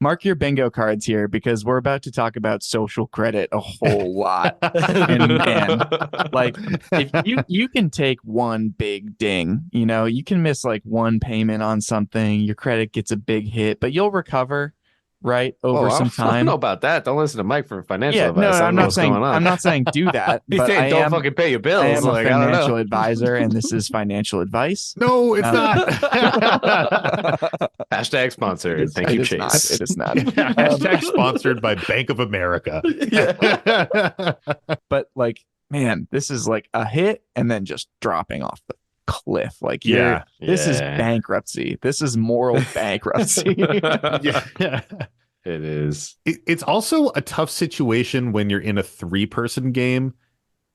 Mark your bingo cards here because we're about to talk about social credit a whole lot. And like if you can take one big ding, you can miss like one payment on something, your credit gets a big hit, but you'll recover right over some I don't time. know about that. Don't listen to Mike for financial Yeah, advice. I don't I'm know not what's saying going on. I'm not saying do that. He's But saying I don't am, fucking pay your bills. I am a Like, I don't financial know. advisor, and this is financial advice. No, it's not. Hashtag sponsored. Thank It you, is Chase. not. It is not. Hashtag sponsored by Bank of America. But like, man, this is like a hit and then just dropping off the cliff. Like, Yeah. this is Yeah. bankruptcy. This is moral bankruptcy. Yeah. It is. It's also a tough situation when you're in a 3-person game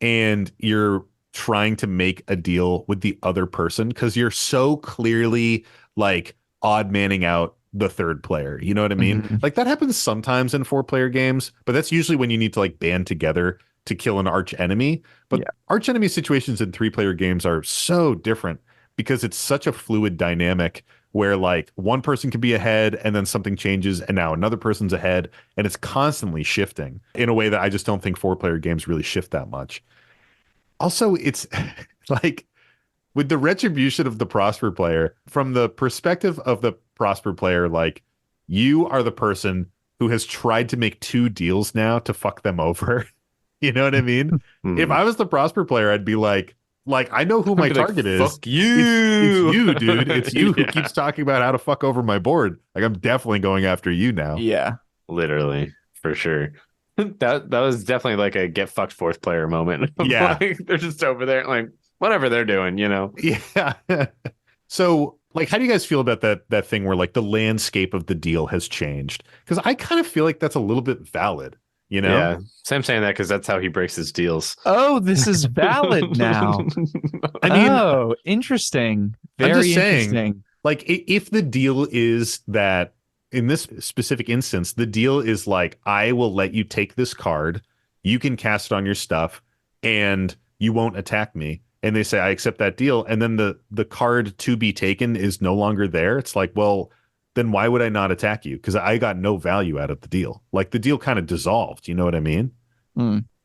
and you're trying to make a deal with the other person because you're so clearly like odd manning out the third player. You know what I mean? Mhm. Like that happens sometimes in 4-player games, but that's usually when you need to like band together to kill an arch enemy. But Yeah. arch enemy situations in 3-player games are so different because it's such a fluid dynamic where like one person can be ahead and then something changes and now another person's ahead, and it's constantly shifting in a way that I just don't think 4-player games really shift that much. Also, it's like with the retribution of the Prosper player, from the perspective of the Prosper player, like you are the person who has tried to make 2 deals now to fuck them over. You know what I mean? If I was the Prosper player, I'd be like I know who my I'd be like, target is. fuck you. It's you, dude. It's you who Yeah. keeps talking about how to fuck over my board. Like I'm definitely going after you now. Yeah. Literally, for sure. That was definitely like a get fucked 4th player moment. Yeah. Like, they're just over there, like whatever they're doing, you know. Yeah. So, like, how do you guys feel about that thing where like the landscape of the deal has changed? Because I kind of feel like that's a little bit valid, you know? Yeah, Sam saying that because that's how he breaks his deals. Oh, this is valid now. I mean, oh, interesting. I'm Very just saying, interesting. like, if the deal is that in this specific instance, the deal is like, I will let you take this card, you can cast it on your stuff, and you won't attack me. And they say, I accept that deal. And then the card to be taken is no longer there. It's like, well, then why would I not attack you? Because I got no value out of the deal. Like the deal kind of dissolved. You know what I mean?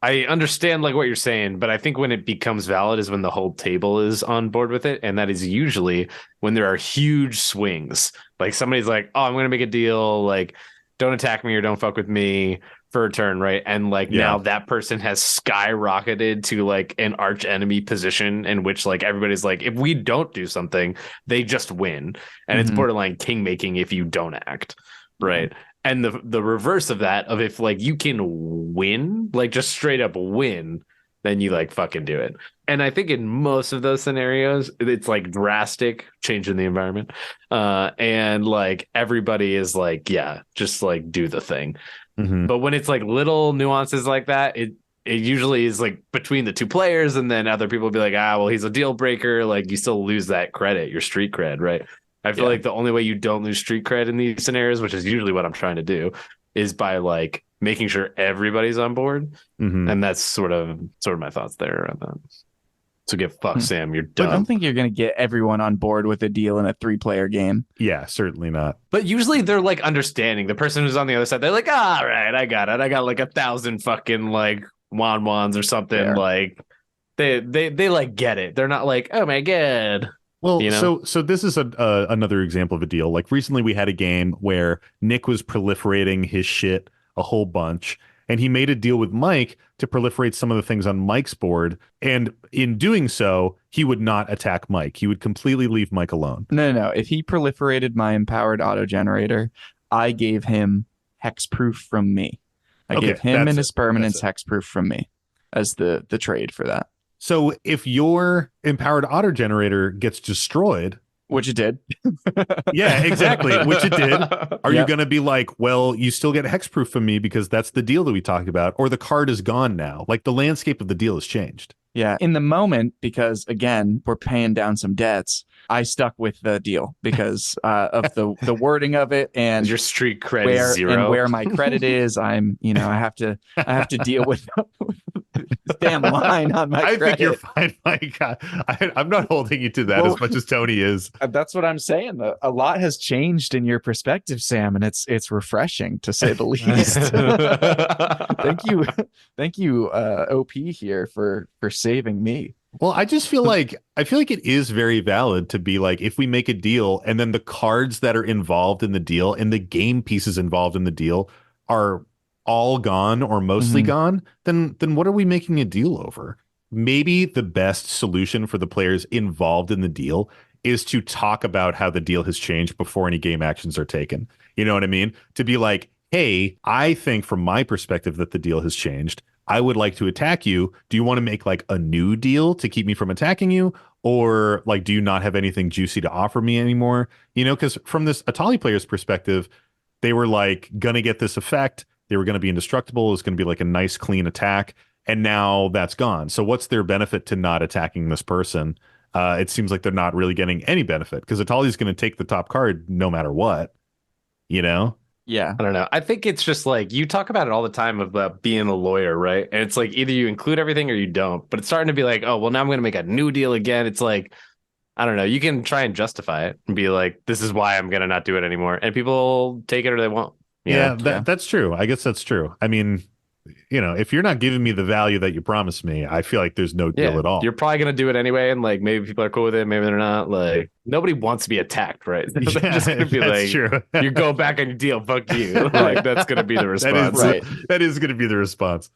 I understand like what you're saying, but I think when it becomes valid is when the whole table is on board with it. And that is usually when there are huge swings. Like somebody's like, oh, I'm going to make a deal. Like, don't attack me or don't fuck with me for a turn, right? And like now that person has skyrocketed to like an arch enemy position in which like everybody's like, if we don't do something, they just win. And it's borderline king making if you don't act, right? And the reverse of that, of if like you can win, like just straight up win, then you like fucking do it. And I think in most of those scenarios, it's like drastic change in the environment. And like everybody is like, yeah, just like do the thing. But when it's like little nuances like that, it usually is like between the 2 players, and then other people will be like, well, he's a deal breaker. Like you still lose that credit, your street cred, right? I feel like the only way you don't lose street cred in these scenarios, which is usually what I'm trying to do, is by like making sure everybody's on board. And that's sort of my thoughts there around that. So get fucked, Sam. You're dumb. I don't think you're going to get everyone on board with a deal in a 3-player game. Yeah, certainly not. But usually they're like understanding. The person who's on the other side, they're like, all right, I got it. I got like 1,000 fucking like wands or something. Fair. Like they like get it. They're not like, oh my god. Well, You know? so this is another example of a deal. Like recently we had a game where Nick was proliferating his shit a whole bunch, and he made a deal with Mike to proliferate some of the things on Mike's board. And in doing so, he would not attack Mike. He would completely leave Mike alone. No. If he proliferated my empowered auto generator, I gave him hexproof from me. I Okay, gave him that's and it. his permanence That's hexproof from me as the trade for that, So if your empowered auto generator gets destroyed, which it did. yeah, exactly, which it did. Are you Yep. going to be like, well, you still get hexproof from me because that's the deal that we talked about, or the card is gone now? Like the landscape of the deal has changed. Yeah. In the moment, because again, we're paying down some debts, I stuck with the deal because of the wording of it and Your street cred where is 0. and where my credit is. I have to deal with this damn line on my I credit. think you're fine, Mike. I'm not holding you to that Well, as much as Tony is. That's what I'm saying. A lot has changed in your perspective, Sam, and it's refreshing to say the least. Thank you, OP here for saving me. Well, I just feel like it is very valid to be like, if we make a deal and then the cards that are involved in the deal and the game pieces involved in the deal are all gone or mostly gone, then what are we making a deal over? Maybe the best solution for the players involved in the deal is to talk about how the deal has changed before any game actions are taken. You know what I mean? To be like, hey, I think from my perspective that the deal has changed. I would like to attack you. Do you want to make like a new deal to keep me from attacking you? Or like, do you not have anything juicy to offer me anymore? You know, because from this Atali player's perspective, they were like going to get this effect. They were going to be indestructible. It was going to be like a nice, clean attack. And now that's gone. So what's their benefit to not attacking this person? it seems like they're not really getting any benefit because Atali's going to take the top card no matter what, you know? Yeah. I don't know. I think it's just like you talk about it all the time about being a lawyer, right? And it's like either you include everything or you don't. But it's starting to be like, oh, well, now I'm going to make a new deal again. It's like, I don't know. You can try and justify it and be like, this is why I'm going to not do it anymore. And people take it or they won't. Yeah, that's true. I guess that's true. I mean, if you're not giving me the value that you promised me, I feel like there's no deal at all. You're probably going to do it anyway. And like, maybe people are cool with it. Maybe they're not. Like, nobody wants to be attacked, right? They're just going to be like, true. You go back on your deal. Fuck you. Like, that's going to be the response. That is going to be the response.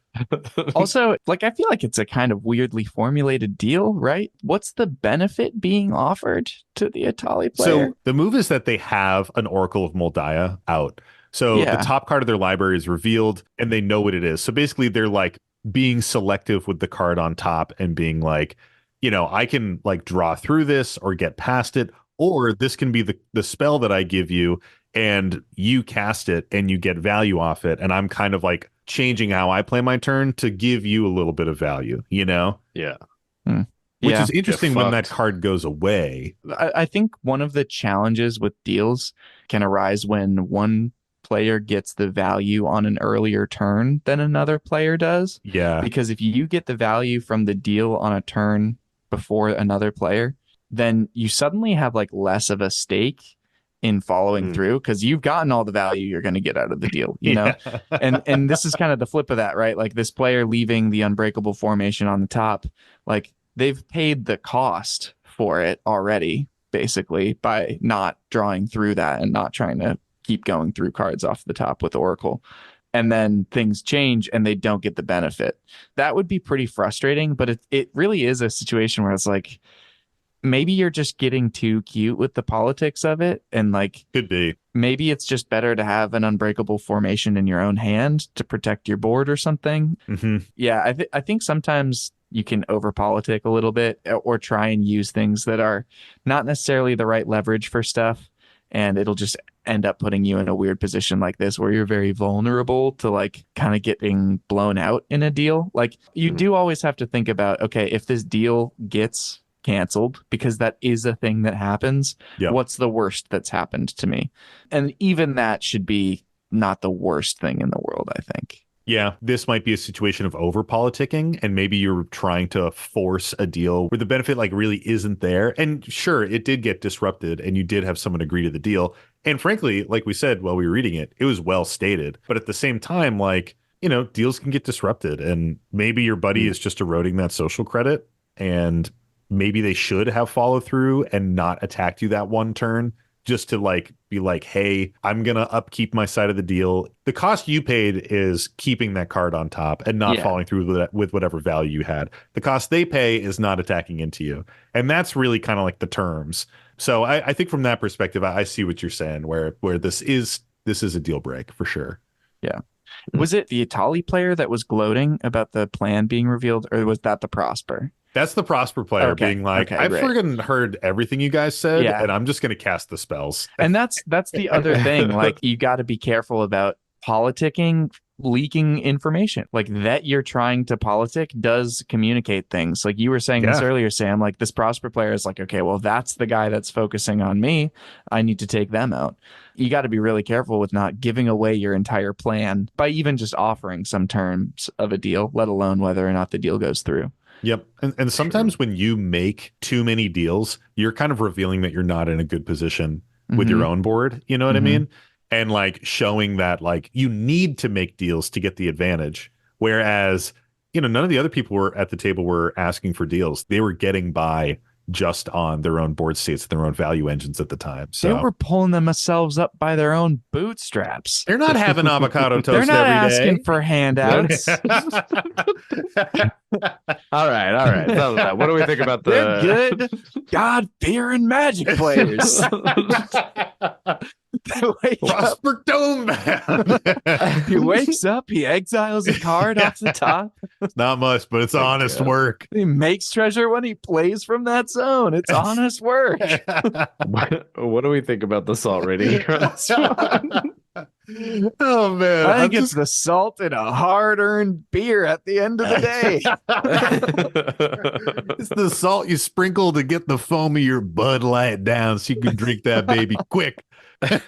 Also, like, I feel like it's a kind of weirdly formulated deal, right? What's the benefit being offered to the Atali player? So the move is that they have an Oracle of Moldiah out. So the top card of their library is revealed and they know what it is. So basically they're like being selective with the card on top and being like, I can like draw through this or get past it, or this can be the spell that I give you and you cast it and you get value off it. And I'm kind of like changing how I play my turn to give you a little bit of value, Yeah. Which is interesting when that card goes away. I think one of the challenges with deals can arise when one player gets the value on an earlier turn than another player does. Yeah. Because if you get the value from the deal on a turn before another player, then you suddenly have like less of a stake in following through because you've gotten all the value you're going to get out of the deal, you know? And this is kind of the flip of that, right? Like this player leaving the unbreakable formation on the top, like they've paid the cost for it already, basically, by not drawing through that and not trying to keep going through cards off the top with Oracle. And then things change and they don't get the benefit. That would be pretty frustrating, but it really is a situation where it's like, maybe you're just getting too cute with the politics of it. And like, could be. Maybe it's just better to have an unbreakable formation in your own hand to protect your board or something. Mm-hmm. Yeah, I think sometimes you can over-politic a little bit or try and use things that are not necessarily the right leverage for stuff. And it'll just end up putting you in a weird position like this where you're very vulnerable to like kind of getting blown out in a deal. Like you do always have to think about, okay, if this deal gets canceled, because that is a thing that happens, what's the worst that's happened to me? And even that should be not the worst thing in the world, I think. Yeah, this might be a situation of over politicking, and maybe you're trying to force a deal where the benefit like really isn't there. And sure, it did get disrupted and you did have someone agree to the deal. And frankly, like we said while we were reading it, it was well stated. But at the same time, like, deals can get disrupted and maybe your buddy is just eroding that social credit and maybe they should have followed through and not attacked you that one turn. Just to like be like, hey, I'm going to upkeep my side of the deal. The cost you paid is keeping that card on top and not following through with whatever value you had. The cost they pay is not attacking into you. And that's really kind of like the terms. So I think from that perspective, I see what you're saying where this is a deal break for sure. Yeah. Was it the Atali player that was gloating about the plan being revealed, or was that the Prosper? That's the Prosper player being like, I've friggin' heard everything you guys said, and I'm just going to cast the spells. And that's the other thing. Like, you got to be careful about politicking, leaking information. Like, that you're trying to politic does communicate things. Like you were saying this earlier, Sam, like this Prosper player is like, okay, well, that's the guy that's focusing on me. I need to take them out. You got to be really careful with not giving away your entire plan by even just offering some terms of a deal, let alone whether or not the deal goes through. Yep. And sometimes when you make too many deals, you're kind of revealing that you're not in a good position with your own board. You know what I mean? And like showing that like you need to make deals to get the advantage. Whereas, none of the other people were at the table were asking for deals. They were getting by just on their own board states, their own value engines at the time. So they were pulling themselves up by their own bootstraps. They're not having avocado toast They're not every day. asking for handouts. All right. What do we think about the They're good God fear and magic players? Prosper Dome Man. He wakes up, he exiles a card off the top. It's not much, but it's honest work. He makes treasure when he plays from that zone. It's honest work. what do we think about the salt rating? Oh man, I think it's the salt in a hard-earned beer at the end of the day. It's the salt you sprinkle to get the foam of your Bud Light down so you can drink that baby quick. I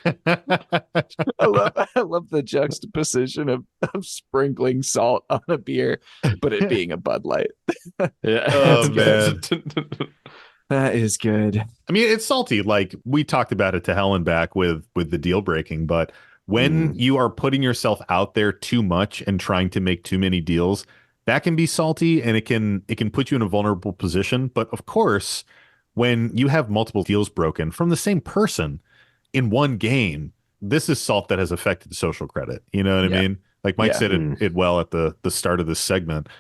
love the juxtaposition of sprinkling salt on a beer, but it being a Bud Light. Yeah. Oh man. That is good. I mean, it's salty. Like we talked about it to hell and back with the deal breaking, but when you are putting yourself out there too much and trying to make too many deals, that can be salty and it can put you in a vulnerable position. But of course, when you have multiple deals broken from the same person in one game, this is salt that has affected social credit. You know what I mean? Like Mike said it well at the start of this segment.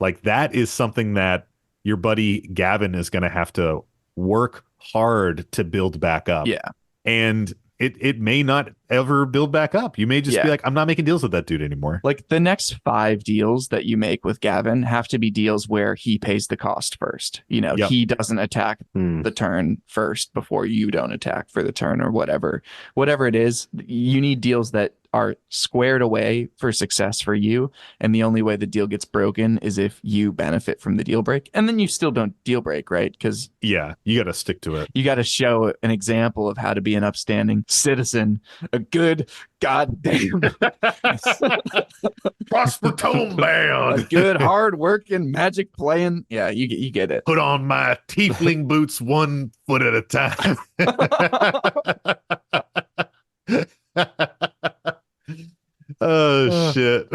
Like that is something that your buddy Gavin is going to have to work hard to build back up. Yeah. And it may not ever build back up. You may just be like, I'm not making deals with that dude anymore. Like the next 5 deals that you make with Gavin have to be deals where he pays the cost first. You know, he doesn't attack the turn first before you don't attack for the turn or whatever it is. You need deals that are squared away for success for you. And the only way the deal gets broken is if you benefit from the deal break. And then you still don't deal break, right? Because you got to stick to it. You got to show an example of how to be an upstanding citizen, a good goddamn Prosper Tone a good hard-working magic playing. Yeah, you get it. Put on my tiefling boots 1 foot at a time. Oh shit.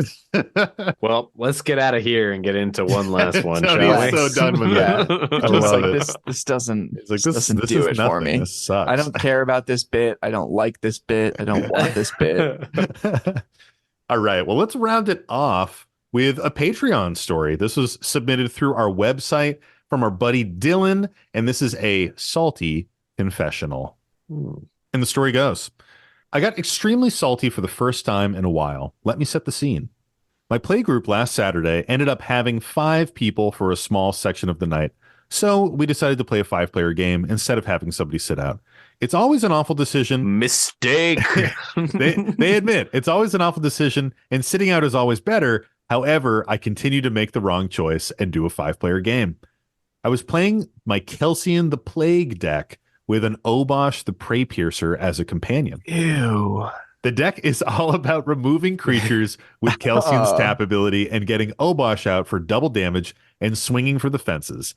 Well, let's get out of here and get into one last one, shall Tony's we? so done with that. I love it. This doesn't, It's like, this doesn't do it for me. This sucks. I don't care about this bit. I don't like this bit. I don't want this bit. All right. Well, let's round it off with a Patreon story. This was submitted through our website from our buddy Dylan, and this is a salty confessional. And the story goes, I got extremely salty for the first time in a while. Let me set the scene. My playgroup last Saturday ended up having 5 people for a small section of the night, so we decided to play a 5-player game instead of having somebody sit out. It's always an awful decision. Mistake. They admit it's always an awful decision, and sitting out is always better. However, I continue to make the wrong choice and do a 5-player game. I was playing my Kelsian the Plague deck with an Obosh the Prey Piercer as a companion. Ew. The deck is all about removing creatures with Kelsian's tap ability and getting Obosh out for double damage and swinging for the fences.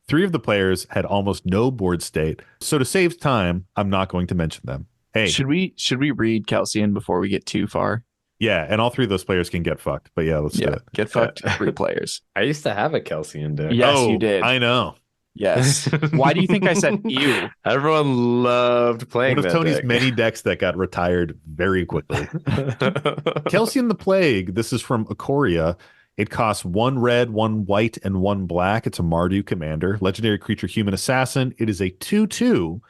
3 of the players had almost no board state, so to save time, I'm not going to mention them. Hey, should we read Kelsian before we get too far? Yeah, and all 3 of those players can get fucked. But yeah, let's do it. Get fucked. 3 players. I used to have a Kelsian deck. Yes, you did. I know. Yes. Why do you think I said ew? Everyone loved playing One of that Tony's deck. many decks that got retired very quickly. Kelsian the Plague, this is from Ikoria. It costs 1 red, 1 white, and 1 black. It's a Mardu commander. Legendary creature, human assassin. It is a 2/2,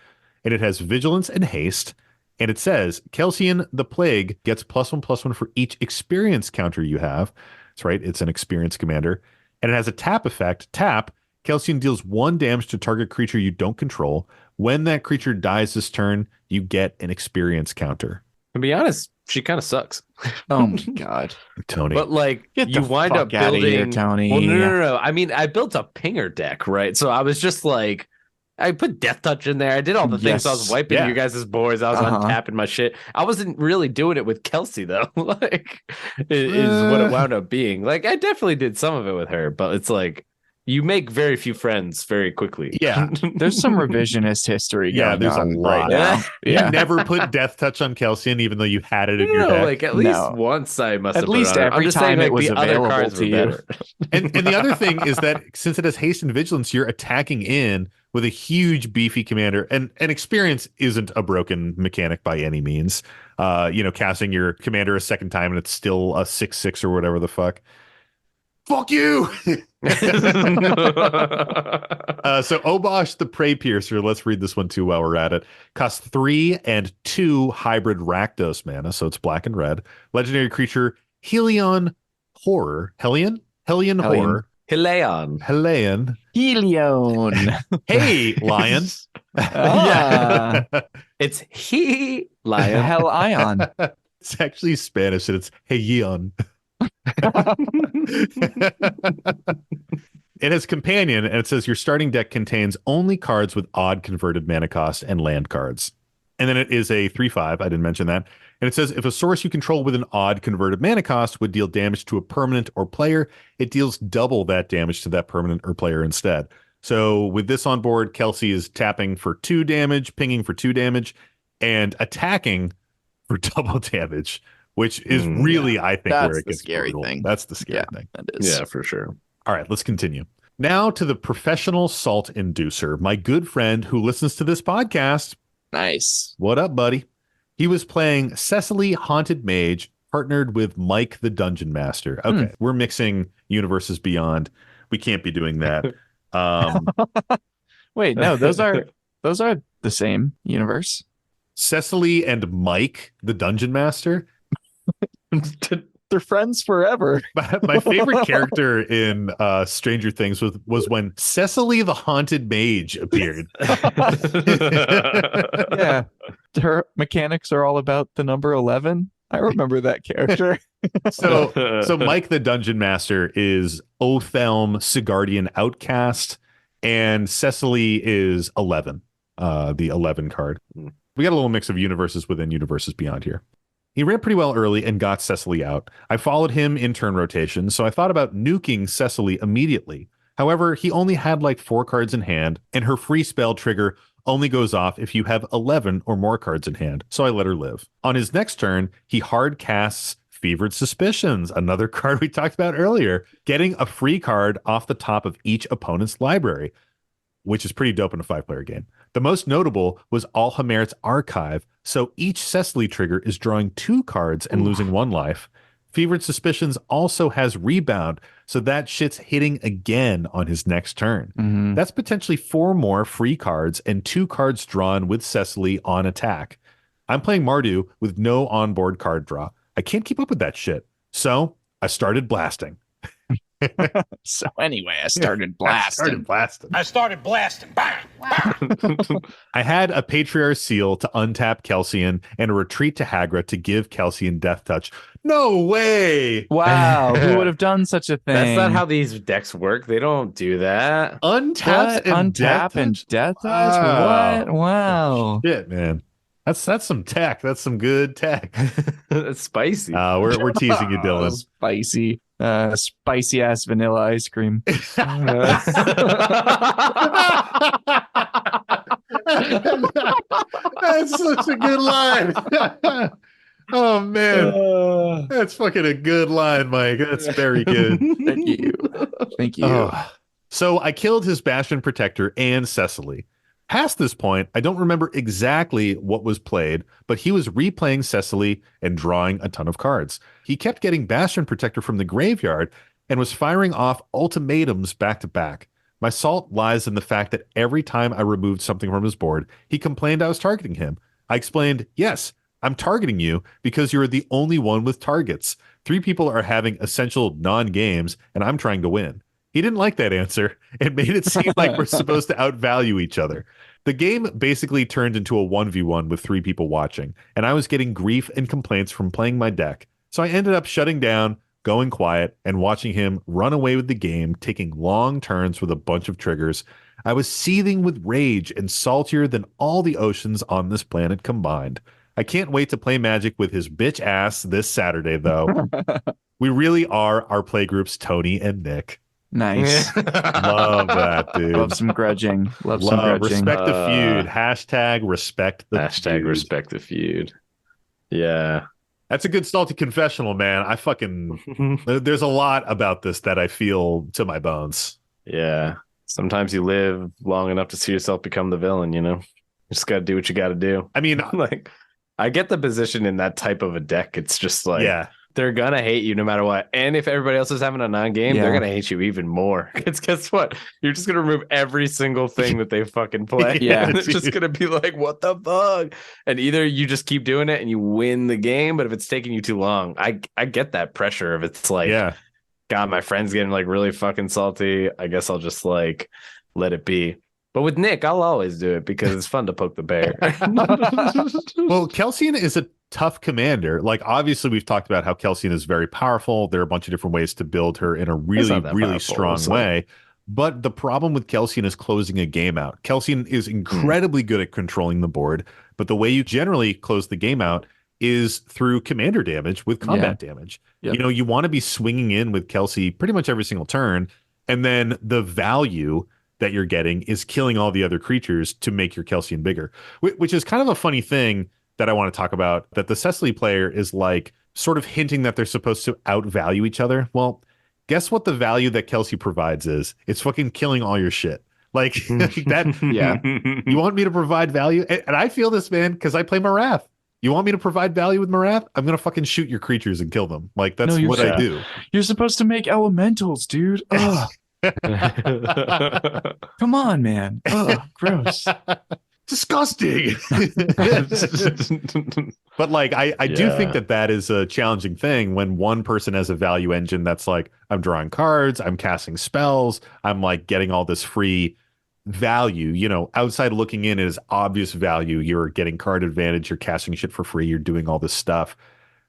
and it has vigilance and haste. And it says, Kelsian the Plague gets +1/+1 for each experience counter you have. That's right. It's an experience commander. And it has a tap effect. Tap. Kelsian deals 1 damage to target creature you don't control. When that creature dies this turn, you get an experience counter. To be honest, she kind of sucks. Oh my god, Tony. But like, Get you the wind fuck up outta building. here, Tony. Well, no. I mean, I built a pinger deck, right? So I was just like, I put Death Touch in there. I did all the things. I was Yes. wiping Yeah. you guys' boards. I was untapping my shit. I wasn't really doing it with Kelsey though. Like, is what it wound up being. Like, I definitely did some of it with her, but it's like you make very few friends very quickly. Yeah. there's some revisionist history. Yeah, going there's a on lot. right now. You Yeah. never put Death Touch on Kelsian, even though you had it in your No, deck. like at least No. once I must At have put least it on. I'm every just time saying, it like, was the other available cards to were you. better. And the other thing is that since it has haste and vigilance, you're attacking in with a huge beefy commander. And experience isn't a broken mechanic by any means. Casting your commander a second time and it's still a 6/6 or whatever the fuck. Fuck you. So Obosh the Prey Piercer, let's read this one too while we're at it. Costs 3 and 2 hybrid Rakdos mana, so it's black and red. Legendary creature Helion Horror. Helion Horror. Hileon. Helion. Helion. Hey, lion. Ah. It's he lion. Hell Ion. It's actually Spanish and it's Heyon. It has companion and it says your starting deck contains only cards with odd converted mana cost and land cards. And then it is a 3/5. I didn't mention that. And it says if a source you control with an odd converted mana cost would deal damage to a permanent or player, it deals double that damage to that permanent or player instead. So with this on board, Kelsey is tapping for 2 damage, pinging for 2 damage, and attacking for double damage, which is really, I think, That's where it the gets scary brutal. thing. That's the scary thing. That is. Yeah, for sure. All right, let's continue. Now to the professional salt inducer, my good friend who listens to this podcast. Nice. What up, buddy? He was playing Cecily Haunted Mage, partnered with Mike the Dungeon Master. Okay, we're mixing universes beyond. We can't be doing that. Wait, no, those are the same universe. Cecily and Mike the Dungeon Master. They're friends forever. My favorite character in Stranger Things was when Cecily the Haunted Mage appeared. Yeah. Her mechanics are all about the number 11. I remember that character. So Mike the Dungeon Master is Othelm Sigardian Outcast, and Cecily is 11, the 11 card. We got a little mix of universes within universes beyond here. He ran pretty well early and got Cecily out. I followed him in turn rotation, so I thought about nuking Cecily immediately. However, he only had like 4 cards in hand, and her free spell trigger only goes off if you have 11 or more cards in hand, so I let her live. On his next turn, he hard casts Fevered Suspicions, another card we talked about earlier, getting a free card off the top of each opponent's library, which is pretty dope in a 5-player game. The most notable was Alhamert's Archive, so each Cecily trigger is drawing 2 cards and losing 1 life. Fevered Suspicions also has Rebound, so that shit's hitting again on his next turn. That's potentially 4 more free cards and 2 cards drawn with Cecily on attack. I'm playing Mardu with no onboard card draw. I can't keep up with that shit, so I started blasting. So anyway, I started blasting. I started blasting. Bang! I had a Patriarch Seal to untap Kelsey and a retreat to Hagra to give Kelsey Death Touch. No way! Wow, who would have done such a thing? That's not how these decks work. They don't do that. Untap and Untap and Death Touch? Wow. What? Wow. Shit, man. That's some tech. That's some good tech. That's spicy. We're teasing you, Dylan. Spicy. Spicy ass vanilla ice cream. That's such a good line. Oh man, that's fucking a good line, Mike. That's very good. Thank you. So I killed his Bastion Protector and Cecily. Past this point, I don't remember exactly what was played, but he was replaying Cecily and drawing a ton of cards. He kept getting Bastion Protector from the graveyard and was firing off ultimatums back to back. My salt lies in the fact that every time I removed something from his board, he complained I was targeting him. I explained, yes, I'm targeting you because you're the only one with targets. 3 people are having essential non-games, and I'm trying to win. He didn't like that answer and made it seem like we're supposed to outvalue each other. The game basically turned into a 1v1 with 3 people watching, and I was getting grief and complaints from playing my deck. So I ended up shutting down, going quiet, and watching him run away with the game, taking long turns with a bunch of triggers. I was seething with rage and saltier than all the oceans on this planet combined. I can't wait to play Magic with his bitch ass this Saturday, though. We really are our playgroups, Tony and Nick. Nice. Love that, dude. Love some grudging. Love some grudging. Respect the feud. Hashtag respect the Hashtag feud. respect the feud. Yeah. That's a good salty confessional, man. There's a lot about this that I feel to my bones. Yeah. Sometimes you live long enough to see yourself become the villain, you know? You just got to do what you got to do. I mean, Like, I get the position in that type of a deck. It's just like, yeah. They're gonna hate you no matter what. And if everybody else is having a non-game, they're gonna hate you even more. Because guess what? You're just gonna remove every single thing that they fucking play. Yeah, and it's just gonna be like, what the fuck? And either you just keep doing it and you win the game, but if it's taking you too long, I get that pressure. If it's like, God, my friend's getting like really fucking salty, I guess I'll just like let it be. But with Nick, I'll always do it because it's fun to poke the bear. Well, Kelsey is a tough commander, like obviously we've talked about how Kelsey is very powerful. There are a bunch of different ways to build her in a really, not that really powerful, strong so- way. But the problem with Kelsey is closing a game out. Kelsey is incredibly good at controlling the board, but the way you generally close the game out is through commander damage with combat damage. Yep. You know, you want to be swinging in with Kelsey pretty much every single turn, and then the value that you're getting is killing all the other creatures to make your Kelsey bigger, which is kind of a funny thing that I want to talk about, that the Cecily player is like sort of hinting that they're supposed to outvalue each other. Well, guess what the value that Kelsey provides is? It's fucking killing all your shit. Like that. Yeah. You want me to provide value? And I feel this, man, because I play Marath. You want me to provide value with Marath? I'm going to fucking shoot your creatures and kill them. Like, that's No, what I do. You're supposed to make elementals, dude. Ugh. Come on, man. Ugh, gross. Disgusting. But like, I do think that is a challenging thing when one person has a value engine that's like, I'm drawing cards, I'm casting spells, I'm like getting all this free value. You know, outside looking in is obvious value. You're getting card advantage, you're casting shit for free, you're doing all this stuff.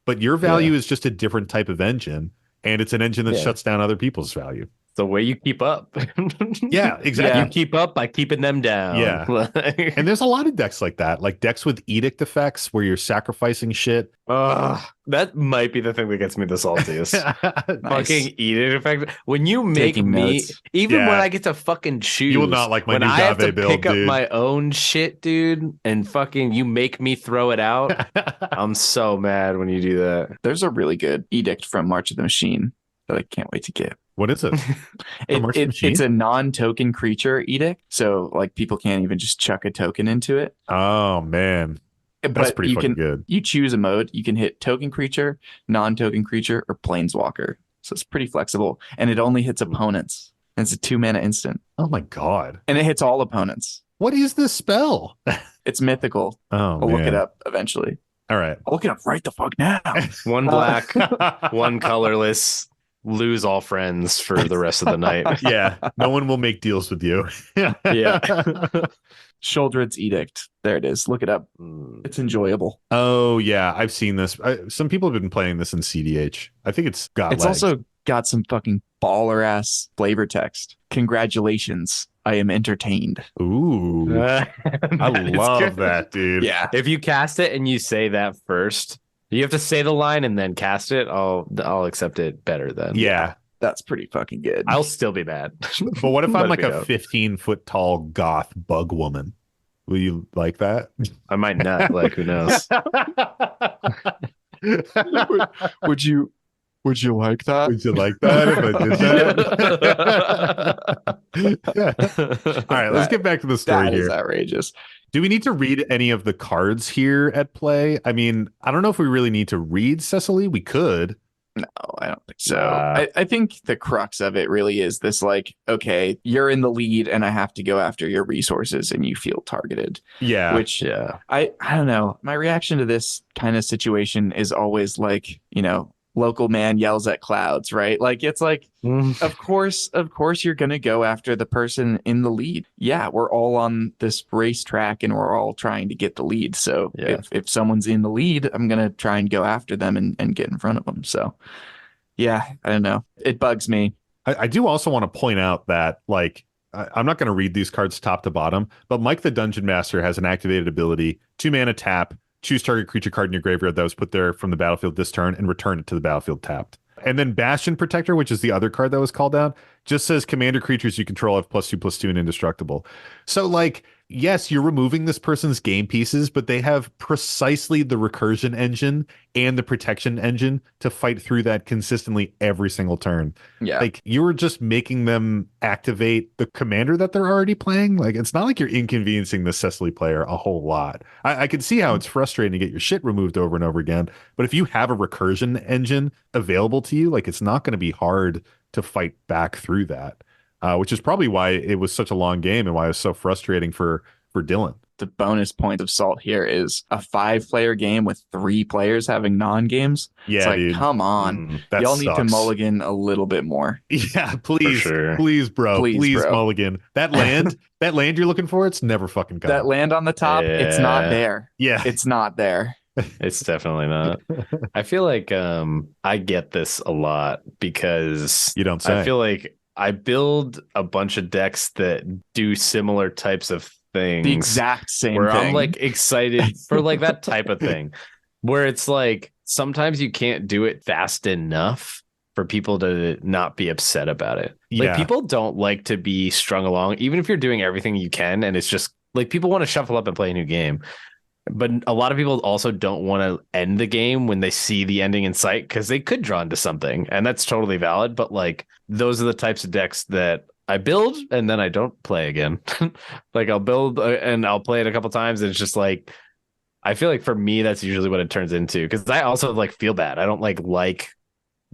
But your value is just a different type of engine, and it's an engine that shuts down other people's value. The way you keep up. Yeah, exactly. You keep up by keeping them down. Yeah. And there's a lot of decks like that, like decks with edict effects where you're sacrificing shit. That might be the thing that gets me the saltiest. Nice. Fucking edict effect. When you make Taking me, notes. even Yeah. when I get to fucking choose, You will not like my when new I have to Gave build, pick dude. up my own shit, dude, and fucking you make me throw it out. I'm so mad when you do that. There's a really good edict from March of the Machine that I can't wait to get. What is it? March of the Machine? It's a non-token creature edict, so like people can't even just chuck a token into it. Oh man, that's But pretty you fucking can good. you choose a mode. You can hit token creature, non-token creature, or planeswalker. So it's pretty flexible, and it only hits opponents. And it's a 2-mana instant, Oh my god, and it hits all opponents. what is this spell? It's mythical. Oh, I'll look it man. up eventually. All right. I'll look it up right the fuck now. One black, one colorless. Lose all friends for the rest of the night. Yeah, no one will make deals with you. Yeah. Sholdred's Edict. There it is. Look it up. It's enjoyable. Oh yeah, I've seen this. Some people have been playing this in cEDH. I think it's got. It's legs. also got some fucking baller ass flavor text. Congratulations. I am entertained. Ooh, I love that, dude. Yeah. If you cast it and you say that first, you have to say the line and then cast it. I'll accept it better then. Yeah. That's pretty fucking good. I'll still be mad. But what if I'm Let like me a know. 15-foot tall goth bug woman? Will you like that? I might not. Like, who knows? Would you like that? Would you like that if I did that? All right, let's get back to the story That here. is outrageous. Do we need to read any of the cards here at play? I mean, I don't know if we really need to read Cecily. We could. No, I don't think so. Nah. I think the crux of it really is this, like, okay, you're in the lead and I have to go after your resources and you feel targeted. Yeah. Which Yeah. I don't know. My reaction to this kind of situation is always like, local man yells at clouds, right? Like, it's like, of course you're going to go after the person in the lead. Yeah, we're all on this racetrack and we're all trying to get the lead. So Yeah. if someone's in the lead, I'm going to try and go after them and get in front of them. So yeah, I don't know. It bugs me. I do also want to point out that, like, I'm not going to read these cards top to bottom, but Mike the Dungeon Master has an activated ability, 2-mana tap, choose target creature card in your graveyard that was put there from the battlefield this turn and return it to the battlefield tapped. And then Bastion Protector, which is the other card that was called out, just says commander creatures you control have +2/+2 and indestructible. So, like, yes, you're removing this person's game pieces, but they have precisely the recursion engine and the protection engine to fight through that consistently every single turn. Yeah. Like, you were just making them activate the commander that they're already playing. Like, it's not like you're inconveniencing the Cecily player a whole lot. I can see how it's frustrating to get your shit removed over and over again. But if you have a recursion engine available to you, like, it's not going to be hard to fight back through that, which is probably why it was such a long game and why it was so frustrating for Dylan. The bonus point of salt here is a 5-player game with 3 players having non-games. Yeah, It's like, dude. come on. That Y'all need to sucks. mulligan a little bit more. Yeah, please, sure. please, bro, Please, bro. mulligan. That land you're looking for, it's never fucking coming. That land on the top, it's not Yeah. there. Yeah, It's not there. It's definitely not. I feel like I get this a lot because You don't say. I feel like I build a bunch of decks that do similar types of things. The exact same where thing. I'm like excited for like that type of thing. Where it's like sometimes you can't do it fast enough for people to not be upset about it. Yeah. Like people don't like to be strung along, even if you're doing everything you can, and it's just like people want to shuffle up and play a new game. But a lot of people also don't want to end the game when they see the ending in sight because they could draw into something, and that's totally valid. But like those are the types of decks that I build and then I don't play again. Like I'll build and I'll play it a couple times, and it's just like I feel like for me that's usually what it turns into because I also like feel bad. I don't like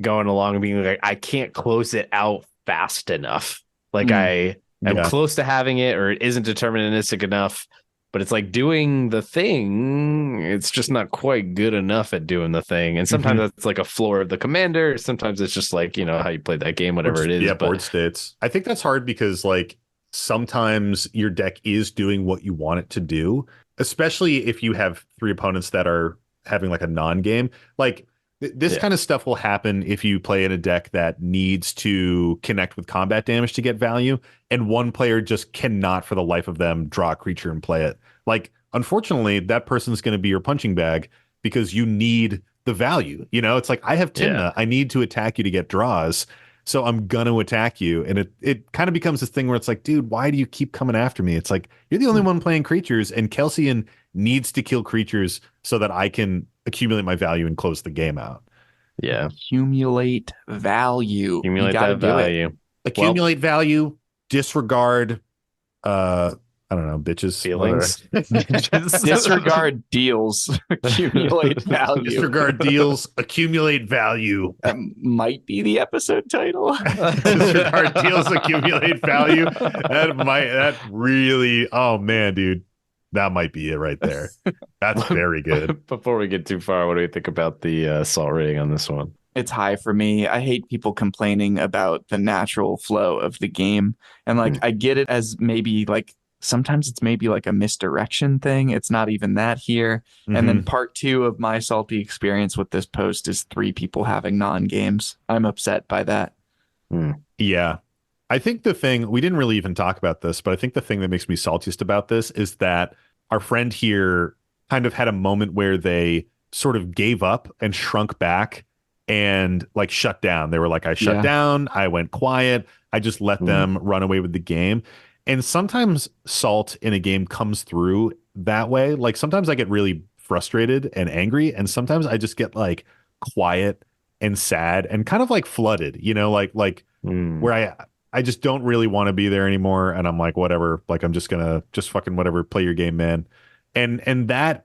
going along and being like I can't close it out fast enough. Like I am close to having it, or it isn't deterministic enough. But it's like doing the thing, it's just not quite good enough at doing the thing. And sometimes that's like a floor of the commander. Sometimes it's just like, how you played that game, whatever it is. Yeah, but board states. I think that's hard because like sometimes your deck is doing what you want it to do, especially if you have 3 opponents that are having like a non-game. Like this kind of stuff will happen if you play in a deck that needs to connect with combat damage to get value, and one player just cannot for the life of them draw a creature and play it. Like, unfortunately, that person's going to be your punching bag because you need the value. It's like, I have Timna. I need to attack you to get draws, so I'm going to attack you. And it kind of becomes this thing where it's like, dude, why do you keep coming after me? It's like, you're the only one playing creatures, and Kelsian needs to kill creatures so that I can accumulate my value and close the game out. Yeah. Accumulate value. Accumulate that value. Accumulate value, disregard, I don't know, bitches. Feelings. Disregard deals. Accumulate value. Disregard deals, accumulate value. That might be the episode title. Disregard deals, accumulate value. That really, oh man, dude. That might be it right there. That's very good. Before we get too far, what do you think about the assault rating on this one? It's high for me. I hate people complaining about the natural flow of the game. And like, I get it as maybe like, sometimes it's maybe like a misdirection thing. It's not even that here. And then part 2 of my salty experience with this post is 3 people having non-games. I'm upset by that. Yeah. I think the thing, we didn't really even talk about this, but I think the thing that makes me saltiest about this is that our friend here kind of had a moment where they sort of gave up and shrunk back and like shut down. They were like, I shut down, I went quiet, I just let them run away with the game. And sometimes salt in a game comes through that way. Like sometimes I get really frustrated and angry, and sometimes I just get like quiet and sad and kind of like flooded, where I just don't really want to be there anymore. And I'm like, whatever, like, I'm just gonna just fucking whatever, play your game, man. And that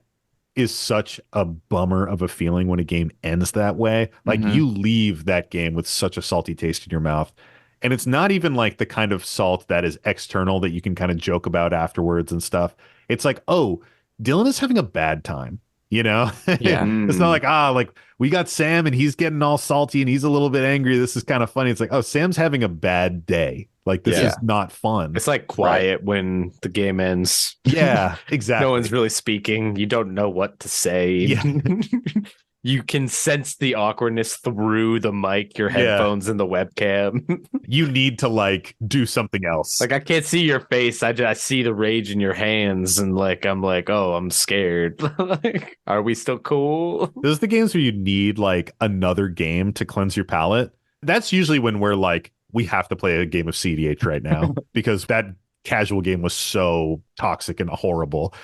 is such a bummer of a feeling when a game ends that way. Like you leave that game with such a salty taste in your mouth. And it's not even like the kind of salt that is external that you can kind of joke about afterwards and stuff. It's like, oh, Dylan is having a bad time. Yeah. It's not like, like we got Sam and he's getting all salty and he's a little bit angry. This is kind of funny. It's like, oh, Sam's having a bad day. Like this is not fun. It's like quiet when the game ends. Yeah, exactly. No one's really speaking. You don't know what to say. Yeah. You can sense the awkwardness through the mic, your headphones, and the webcam. You need to like do something else. Like I can't see your face. I see the rage in your hands, and like I'm like, oh, I'm scared. Like, are we still cool? Those are the games where you need like another game to cleanse your palate. That's usually when we're like, we have to play a game of cEDH right now because that casual game was so toxic and horrible,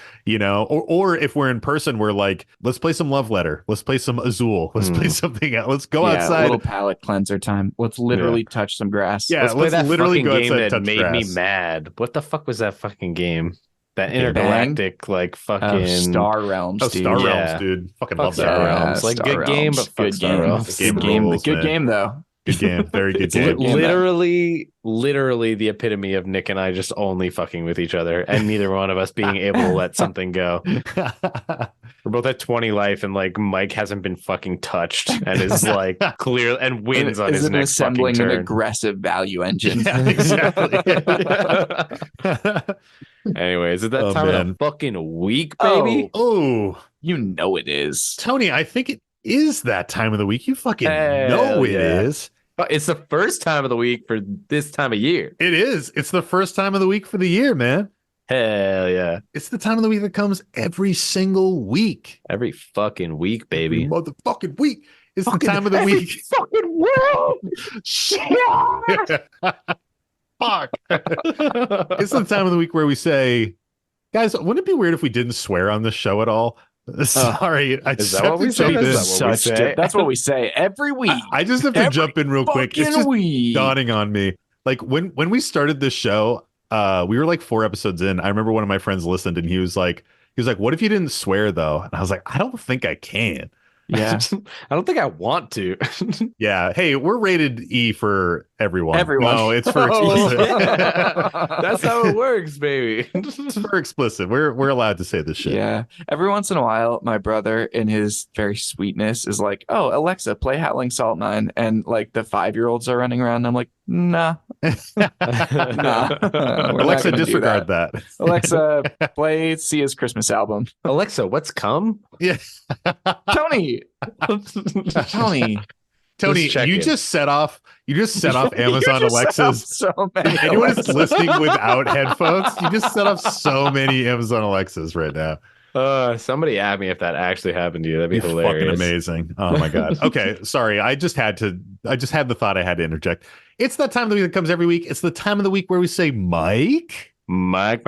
or if we're in person, we're like, let's play some Love Letter, let's play some Azul, let's play something else, let's go outside, a little palate cleanser time, let's literally touch some grass. Let's play that literally fucking go game that made grass. me mad. What the fuck was that fucking game? That intergalactic like fucking Star Realms. Oh, dude. Star Realms, dude. Fucking fuck love Star that. Realms. Like Star good game, but fuck good Star game. Realms. Good Game rules, good man. game though. Good game. Very good game. Literally the epitome of Nick and I just only fucking with each other and neither one of us being able to let something go. We're both at 20 life and like Mike hasn't been fucking touched and is like clear and wins on his next fucking assembling turn. an aggressive value engine. Yeah, exactly. Anyways, is that time of the fucking week, baby? Oh, You know it is. Tony, I think it is that time of the week. You fucking Hell know it yeah. is. It's the first time of the week for this time of year. It is. It's the first time of the week for the year, man. Hell yeah. It's the time of the week that comes every single week. Every fucking week, baby. Every motherfucking week. It's the time of the week. Fucking world. Fuck. It's the time of the week where we say, guys, wouldn't it be weird if we didn't swear on this show at all? Sorry, I just that have what to we say? jump in. Is that what we say? That's what we say every week. I just have to Every jump in real quick. It's fucking just week. dawning on me. Like when we started this show, we were like 4 episodes in. I remember one of my friends listened and he was like, what if you didn't swear though? And I was like, I don't think I can. Yeah. I don't think I want to. Yeah. Hey, we're rated E for everyone. Everyone. No, it's for Oh, explicit. yeah. That's how it works, baby. It's for explicit. We're allowed to say this shit. Yeah. Every once in a while, my brother, in his very sweetness, is like, "Oh, Alexa, play Howling Salt Mine," and like the 5-year-olds are running around. And I'm like, "Nah, nah." We're not Alexa, gonna do disregard that. Alexa, play Sia's Christmas album. Alexa, what's come? Yeah. Tony, Tony, Tony, Just check you in. just set off Amazon You just set off Alexas. so many Anyone who's Alexas. listening without headphones, you just set off so many Amazon Alexas right now. Somebody ask me if that actually happened to you. That'd be You're hilarious. fucking amazing. Oh my god. Okay, sorry. I just had the thought I had to interject. It's that time of the week that comes every week. It's the time of the week where we say, Mike. Mike.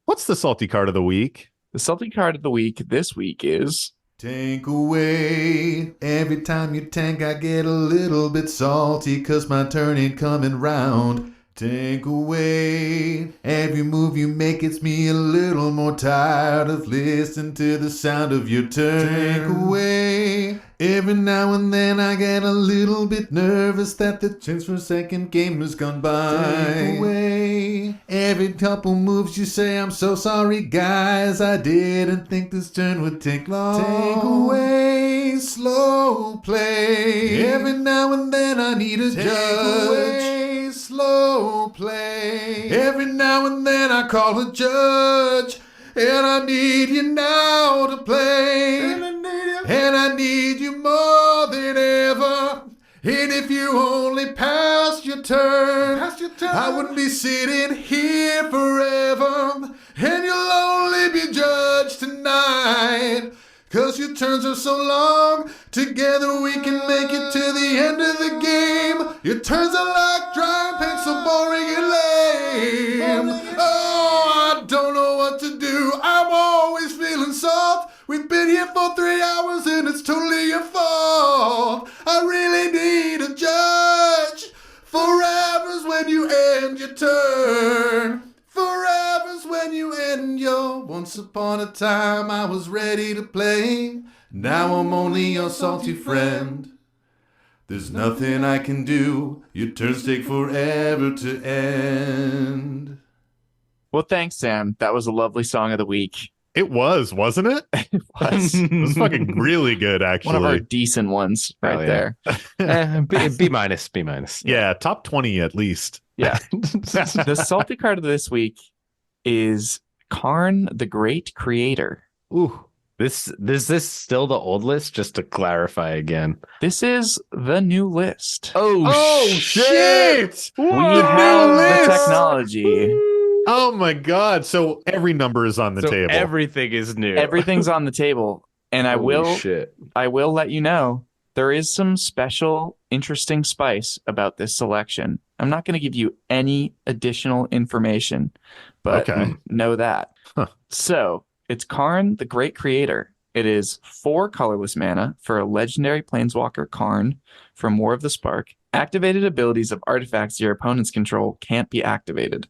What's the salty card of the week? The salty card of the week this week is Tank away. Every time you tank, I get a little bit salty, 'cause my turn ain't coming round. Tank away. Every move you make gets me a little more tired of listening to the sound of your turn. Tank away. Every now and then I get a little bit nervous that the chance for a second game has gone by. Tank away. Every couple moves you say, I'm so sorry guys, I didn't think this turn would take long. Tank away. Slow play. Every now and then I need a judge. Away, slow play. Every now and then I call a judge. And I need you now to play. And I need you more than ever. And if you only passed your turn, I wouldn't be sitting here forever. And you'll only be judged tonight. 'Cause your turns are so long, together we can make it to the end of the game. Your turns are like drying paint, so boring and lame. Oh, I don't know what to do, I'm always feeling soft. We've been here for 3 hours and it's totally your fault. I really need a judge. Forever's when you end your turn. Forever's when you end your. Once upon a time I was ready to play. Now I'm only your salty friend. There's nothing I can do. Your turns take forever to end. well. Thanks, Sam. That was a lovely song of the week. It was, wasn't it? It was It was fucking really good, actually. one of our decent ones right Oh, yeah. there. B minus. Yeah, top 20 at least. Yeah. The salty card of this week is Karn, the Great Creator. Ooh. This still the old list? Just to clarify again. This is the new list. Oh, shit! We have the list! technology. Oh my god. So every number is on the So table. everything is new. Everything's on the table. And I Holy will shit. let you know there is some special, interesting spice about this selection. I'm not going to give you any additional information, but Okay. know that. Huh. So it's Karn, the Great Creator. It is 4 colorless mana for a legendary planeswalker Karn from War of the Spark. Activated abilities of artifacts your opponents control can't be activated.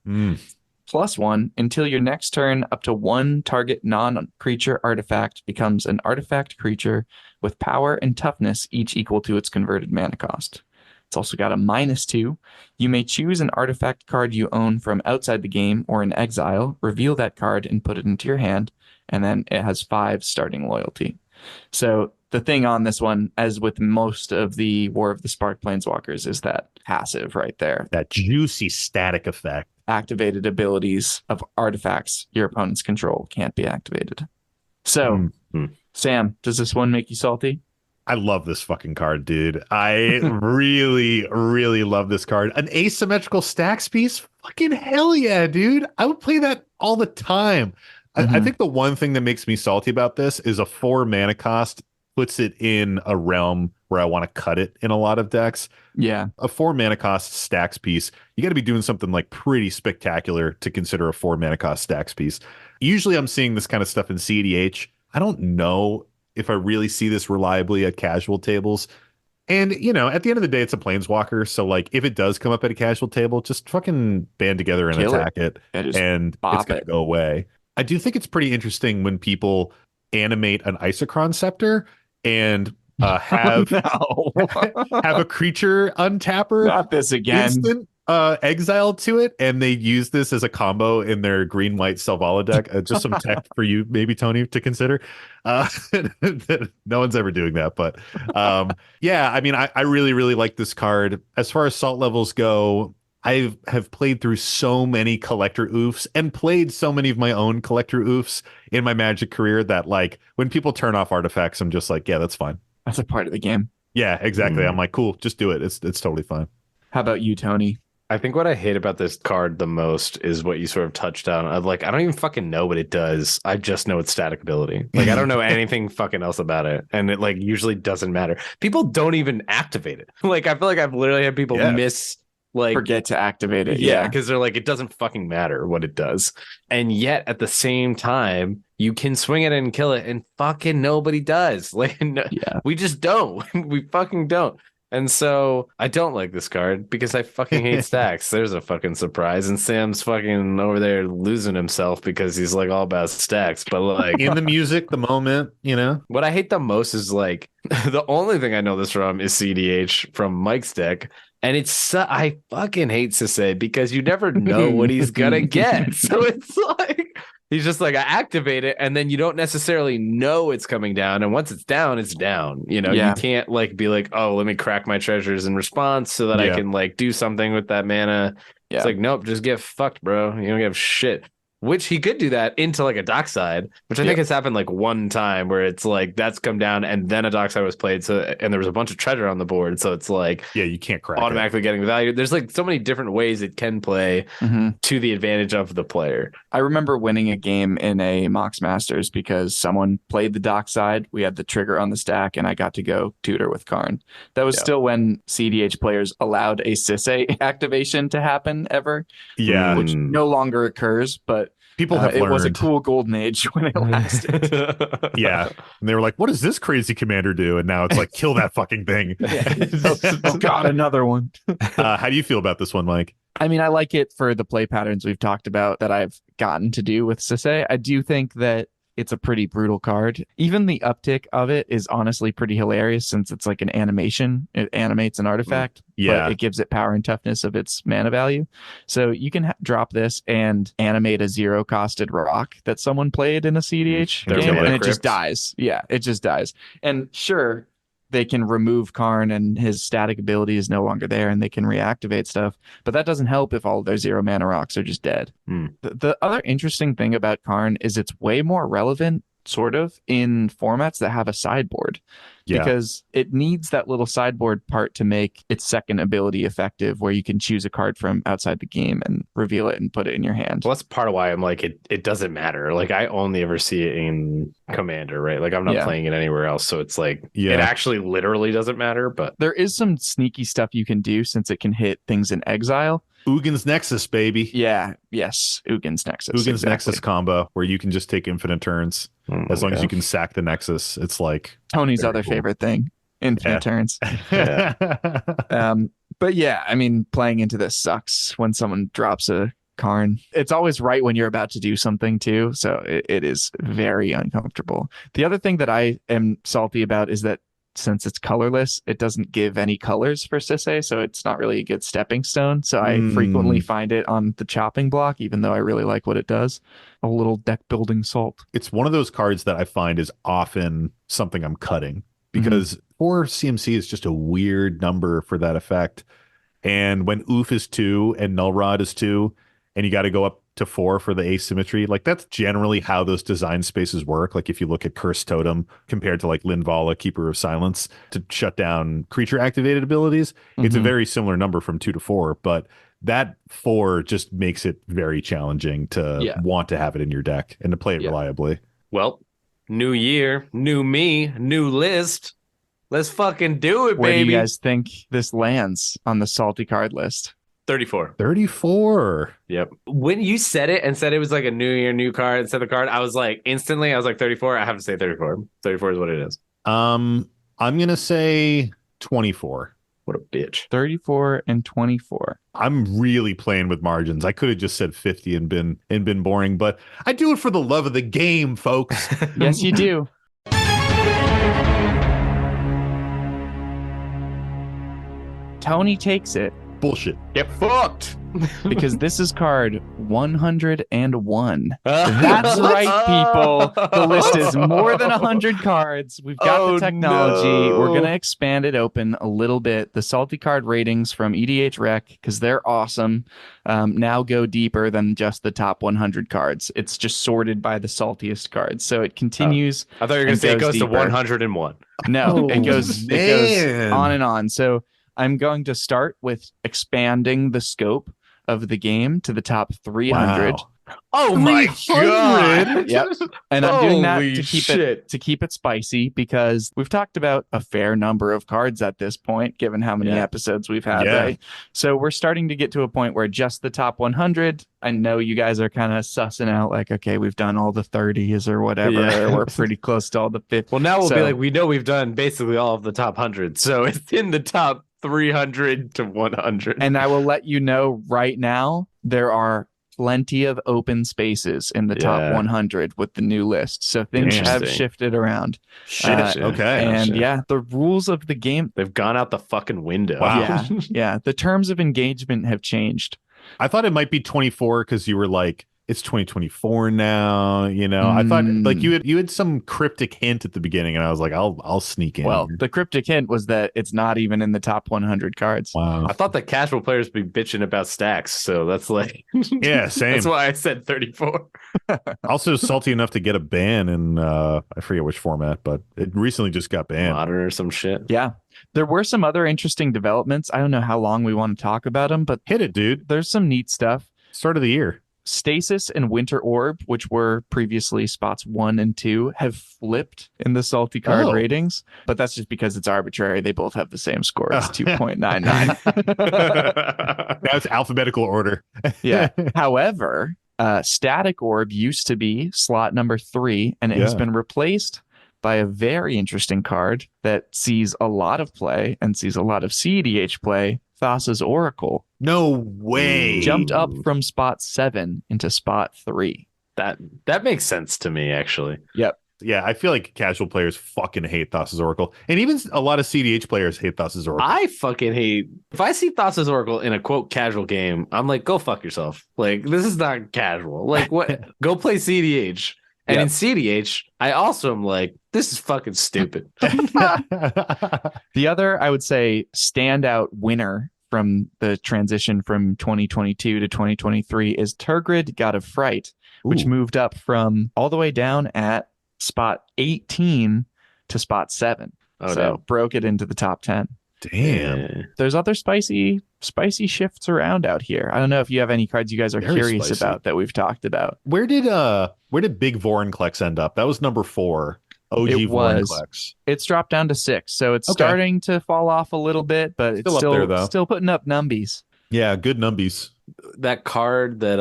+1 until your next turn, up to 1 target non-creature artifact becomes an artifact creature with power and toughness each equal to its converted mana cost. It's also got a -2. You may choose an artifact card you own from outside the game or in exile, reveal that card and put it into your hand, and then it has 5 starting loyalty. So the thing on this one, as with most of the War of the Spark Planeswalkers, is that passive right there. That juicy static effect. Activated abilities of artifacts your opponents control can't be activated. So, Hmm. Sam, does this one make you salty? I love this fucking card, dude. I really, really love this card. An asymmetrical stacks piece? Fucking hell yeah, dude. I would play that all the time. I think the one thing that makes me salty about this is a 4 mana cost puts it in a realm where I want to cut it in a lot of decks. Yeah. A 4 mana cost stacks piece, you got to be doing something like pretty spectacular to consider a 4 mana cost stacks piece. Usually I'm seeing this kind of stuff in cEDH. I don't know if I really see this reliably at casual tables. And, you know, at the end of the day, it's a planeswalker. So, like, if it does come up at a casual table, just fucking band together and Kill attack it. Yeah, just And bop it's going to it. go away. I do think it's pretty interesting when people animate an Isochron Scepter and have No. have a creature untapper Not this again. instant exile to it, and they use this as a combo in their green white Selvala deck. Just some tech for you, maybe Tony, to consider. No one's ever doing that, but yeah, I mean, I really, really like this card. As far as salt levels go, I have played through so many collector oofs and played so many of my own collector oofs in my Magic career that, like, when people turn off artifacts, I'm just like, yeah, that's fine. That's a part of the game. Yeah, exactly. I'm like, cool, just do it. It's totally fine. How about you, Tony? I think what I hate about this card the most is what you sort of touched on. I don't even fucking know what it does. I just know it's static ability. Like, I don't know anything fucking else about it. And it, like, usually doesn't matter. People don't even activate it. Like, I feel like I've literally had people miss, like, forget to activate it. Yeah, because they're like, it doesn't fucking matter what it does. And yet at the same time, you can swing it and kill it, and fucking nobody does. Like, we just don't. We fucking don't. And so I don't like this card because I fucking hate stacks. There's a fucking surprise. And Sam's fucking over there losing himself because he's like all about stacks. But like in the music, the moment, you know, what I hate the most is like the only thing I know this from is cEDH from Mike's deck. And I fucking hate Sisei because you never know what he's gonna get. So it's like he's just like, I activate it, and then you don't necessarily know it's coming down. And once it's down, it's down. You know, you can't like be like, oh, let me crack my treasures in response so that I can like do something with that mana. Yeah. It's like, nope, just get fucked, bro. You don't give shit. Which he could do that into like a dockside, which I think has happened like one time where it's like that's come down and then a dockside was played. So, and there was a bunch of treasure on the board. So it's like, yeah, you can't crack automatically getting the value. There's like so many different ways it can play to the advantage of the player. I remember winning a game in a Mox Masters because someone played the dockside. We had the trigger on the stack and I got to go tutor with Karn. That was still when cEDH players allowed a Sisei activation to happen ever. Yeah. Which no longer occurs, but people have learned. It was a cool golden age when it lasted. Yeah. And they were like, what does this crazy commander do? And now it's like, kill that fucking thing. Oh, God, another one. How do you feel about this one, Mike? I mean, I like it for the play patterns we've talked about that I've gotten to do with Sisei. I do think that it's a pretty brutal card. Even the uptick of it is honestly pretty hilarious since it's like an animation. It animates an artifact, but it gives it power and toughness of its mana value. So you can drop this and animate a 0-costed rock that someone played in a cEDH game, and it just dies. Yeah, it just dies. And sure, they can remove Karn and his static ability is no longer there and they can reactivate stuff. But that doesn't help if all of their 0-mana rocks are just dead. The other interesting thing about Karn is it's way more relevant, sort of, in formats that have a sideboard. Because it needs that little sideboard part to make its second ability effective, where you can choose a card from outside the game and reveal it and put it in your hand. Well, that's part of why I'm like, it doesn't matter. Like, I only ever see it in Commander, right? Like, I'm not playing it anywhere else. So it's like, it actually literally doesn't matter. But there is some sneaky stuff you can do since it can hit things in exile. Ugin's Nexus, baby. Yes. Ugin's Nexus. Ugin's Nexus combo, where you can just take infinite turns. As long as you can sack the Nexus, it's like Tony's other favorite thing, infinite turns. But yeah, I mean, playing into this sucks when someone drops a Karn. It's always right when you're about to do something too, so it is very uncomfortable. The other thing that I am salty about is that since it's colorless, it doesn't give any colors for Sisei, so it's not really a good stepping stone. So I frequently find it on the chopping block, even though I really like what it does. A little deck building salt. It's one of those cards that I find is often something I'm cutting because 4 CMC is just a weird number for that effect. And when Oof is 2 and Null Rod is 2, and you got to go up to 4 for the asymmetry. Like that's generally how those design spaces work. Like if you look at Curse Totem compared to like Linvala, Keeper of Silence to shut down creature activated abilities, it's a very similar number from 2 to 4, but that 4 just makes it very challenging to want to have it in your deck and to play it reliably. Well, new year, new me, new list. Let's fucking do it, Where baby. do you guys think this lands on the salty card list? 34. 34. Yep. When you said it and said it was like a new year, new card, and said the card, I was like, instantly, I was like 34. I have to say 34. 34 is what it is. I'm gonna say 24. What a bitch. 34 and 24. I'm really playing with margins. I could have just said 50 and been boring, but I do it for the love of the game, folks. Yes, you do. Tony takes it Bullshit. Get fucked. because this is card 101. That's right, people. The list is more than 100 cards. We've got the technology. No. We're going to expand it open a little bit. The salty card ratings from EDH Rec, because they're awesome, now go deeper than just the top 100 cards. It's just sorted by the saltiest cards. So it continues. I thought you were going to say it goes deeper. to 101. No, it goes man. on and on. So I'm going to start with expanding the scope of the game to the top 300. Wow. Oh my 300? god. Yep. And I'm doing that Holy to keep it spicy because we've talked about a fair number of cards at this point, given how many episodes we've had, right? So we're starting to get to a point where just the top 100, I know you guys are kind of sussing out like, okay, we've done all the 30s or whatever, or we're pretty close to all the 50s. Well, now we'll be like, we know we've done basically all of the top 100. So it's in the top 300 to 100. And I will let you know right now, there are plenty of open spaces in the top 100 with the new list. So things have shifted around. Okay. And the rules of the game, They've gone out the fucking window. Wow. yeah, the terms of engagement have changed. I thought it might be 24 because you were like, it's 2024 now, you know. I thought like you had some cryptic hint at the beginning, and I was like, I'll sneak in. Well, the cryptic hint was that it's not even in the top 100 cards. Wow. I thought that casual players be bitching about stacks, so that's like Yeah, same. That's why I said 34. Also salty enough to get a ban in I forget which format, but it recently just got banned. Modern or some shit. Yeah. There were some other interesting developments. I don't know how long we want to talk about them, but Hit it, dude. there's some neat stuff. Start of the year. Stasis and Winter Orb, which were previously spots 1 and 2, have flipped in the salty card ratings, but that's just because it's arbitrary. They both have the same score. It's 2.99. Now it's alphabetical order. Yeah. However, Static Orb used to be slot number 3, and it has been replaced by a very interesting card that sees a lot of play and sees a lot of cEDH play, Thassa's Oracle. No way. Jumped up from spot 7 into spot 3. That makes sense to me, actually. Yep. Yeah, I feel like casual players fucking hate Thassa's Oracle. And even a lot of cEDH players hate Thassa's Oracle. I fucking hate if I see Thassa's Oracle in a quote casual game, I'm like, go fuck yourself. Like, this is not casual. Like, what? Go play cEDH. And in cEDH, I also am like, this is fucking stupid. The other, I would say, standout winner from the transition from 2022 to 2023 is Tergrid, God of Fright, which moved up from all the way down at spot 18 to spot 7. Broke it into the top 10. Damn. There's other spicy shifts around out here. I don't know if you have any cards you guys are Very curious spicy. about that we've talked about. Where did Big Vorinclex end up? That was number 4. OG It was. Vorinclex. It's dropped down to 6, so it's starting to fall off a little bit, but it's Still up there, though. still putting up numbies. Yeah, good numbies. That card that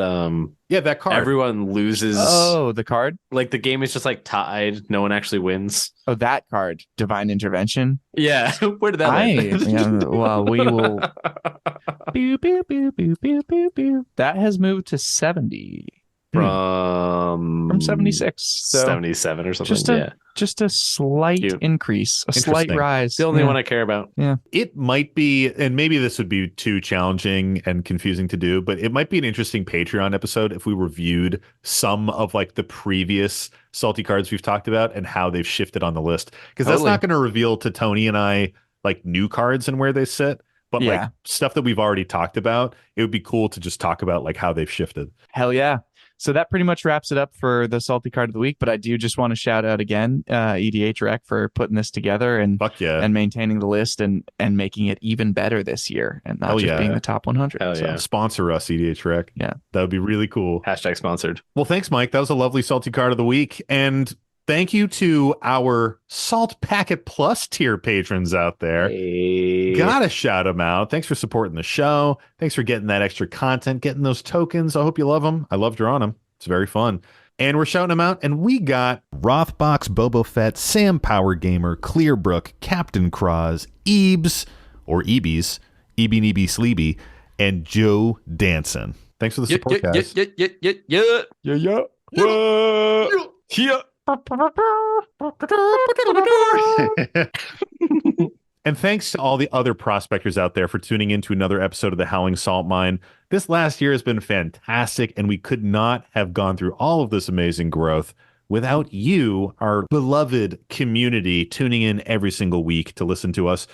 that card. everyone loses. Oh, the card? Like the game is just like tied. No one actually wins. Oh, that card, Divine Intervention. Yeah. Where did that land? Well, we will. Pew, pew, pew, pew, pew, pew, pew. That has moved to 70 From 76. So 77 or something. just a slight Cute. increase, a slight Interesting. rise. The only one I care about. It might be, and maybe this would be too challenging and confusing to do, but it might be an interesting Patreon episode if we reviewed some of like the previous salty cards we've talked about and how they've shifted on the list. Because that's not going to reveal to Tony and I like new cards and where they sit. but like Yeah. stuff that we've already talked about, it would be cool to just talk about like how they've shifted. Hell yeah. So that pretty much wraps it up for the salty card of the week. But I do just want to shout out again, EDH Rec for putting this together and Fuck yeah. and maintaining the list and making it even better this year and not Hell just yeah. being the top 100. Hell So yeah. sponsor us, EDH Rec. Yeah. That would be really cool. Hashtag sponsored. Well, thanks, Mike. That was a lovely salty card of the week. And thank you to our Salt Packet Plus tier patrons out there. Hey. Gotta shout them out. Thanks for supporting the show. Thanks for getting that extra content, getting those tokens. I hope you love them. I love drawing them. It's very fun. And we're shouting them out. And we got Rothbox, Bobo Fett, Sam Power Gamer, Clearbrook, Captain Cross, Ebes, or Ebes, Ebe Neebe Sleeby, and Joe Danson. Thanks for the support, guys. And thanks to all the other prospectors out there for tuning in to another episode of the Howling Salt Mine. This last year has been fantastic, and we could not have gone through all of this amazing growth without you, our beloved community, tuning in every single week to listen to us,